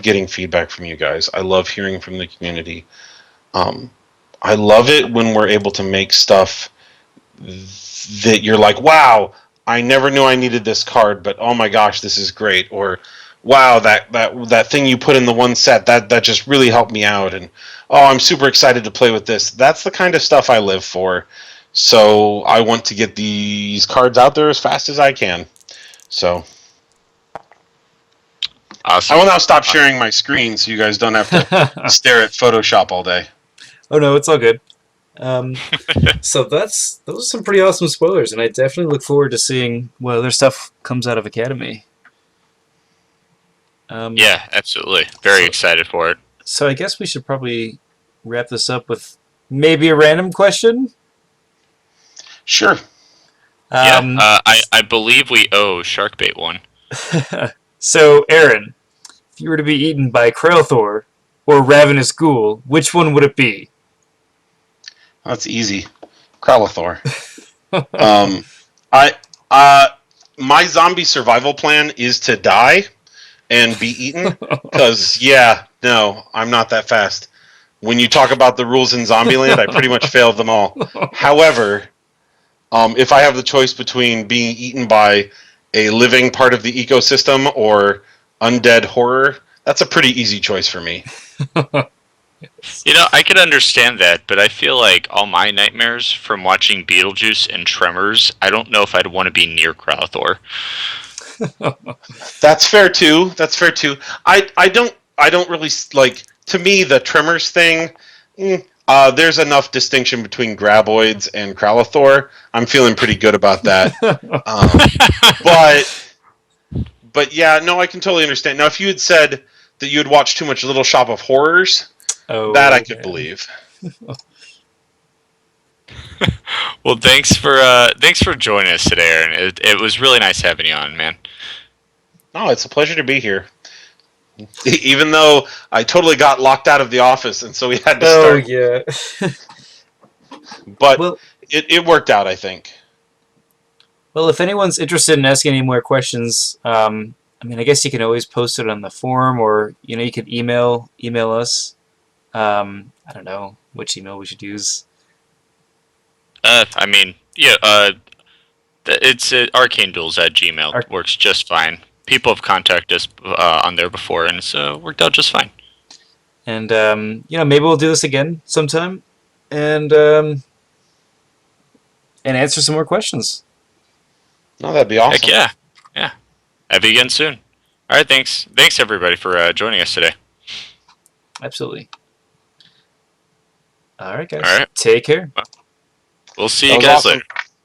getting feedback from you guys. I love hearing from the community. Um, I love it when we're able to make stuff that you're like, wow, I never knew I needed this card, but oh my gosh, this is great. Or wow, that thing you put in the one set that just really helped me out. And oh, I'm super excited to play with this. That's the kind of stuff I live for. So I want to get these cards out there as fast as I can. So Awesome. I will now stop sharing my screen so you guys don't have to stare at Photoshop all day. Oh no, it's all good. So those are some pretty awesome spoilers, and I definitely look forward to seeing what other stuff comes out of Academy. Yeah, absolutely. Very so, excited for it. So I guess we should probably wrap this up with maybe a random question. Sure. I believe we owe Sharkbait one. So, Aaron, if you were to be eaten by Krelthor or Ravenous Ghoul, which one would it be? That's easy. Kralathor. I my zombie survival plan is to die and be eaten. Because no, I'm not that fast. When you talk about the rules in Zombieland, I pretty much failed them all. However, if I have the choice between being eaten by a living part of the ecosystem or undead horror, that's a pretty easy choice for me. I could understand that, but I feel like all my nightmares from watching Beetlejuice and Tremors, I don't know if I'd want to be near Kralthor. That's fair too. I don't really like. To me, the Tremors thing. There's enough distinction between Graboids and Kralathor. I'm feeling pretty good about that. But yeah, no, I can totally understand. Now, if you had said that you had watched too much Little Shop of Horrors, that I could believe. Well, thanks for joining us today, Aaron. It was really nice having you on, man. No, it's a pleasure to be here. Even though I totally got locked out of the office, and so we had to start. Oh yeah. But well, it worked out, I think. Well, if anyone's interested in asking any more questions, I mean, I guess you can always post it on the forum, or you could email us. I don't know which email we should use. I mean, yeah. It's Arcane Duels at Gmail. Works just fine. People have contacted us on there before, and it's worked out just fine. And maybe we'll do this again sometime, and answer some more questions. No, that'd be awesome. Heck yeah, yeah. Have you again soon. All right, thanks everybody for joining us today. Absolutely. All right, guys. All right. Take care. We'll see you guys later.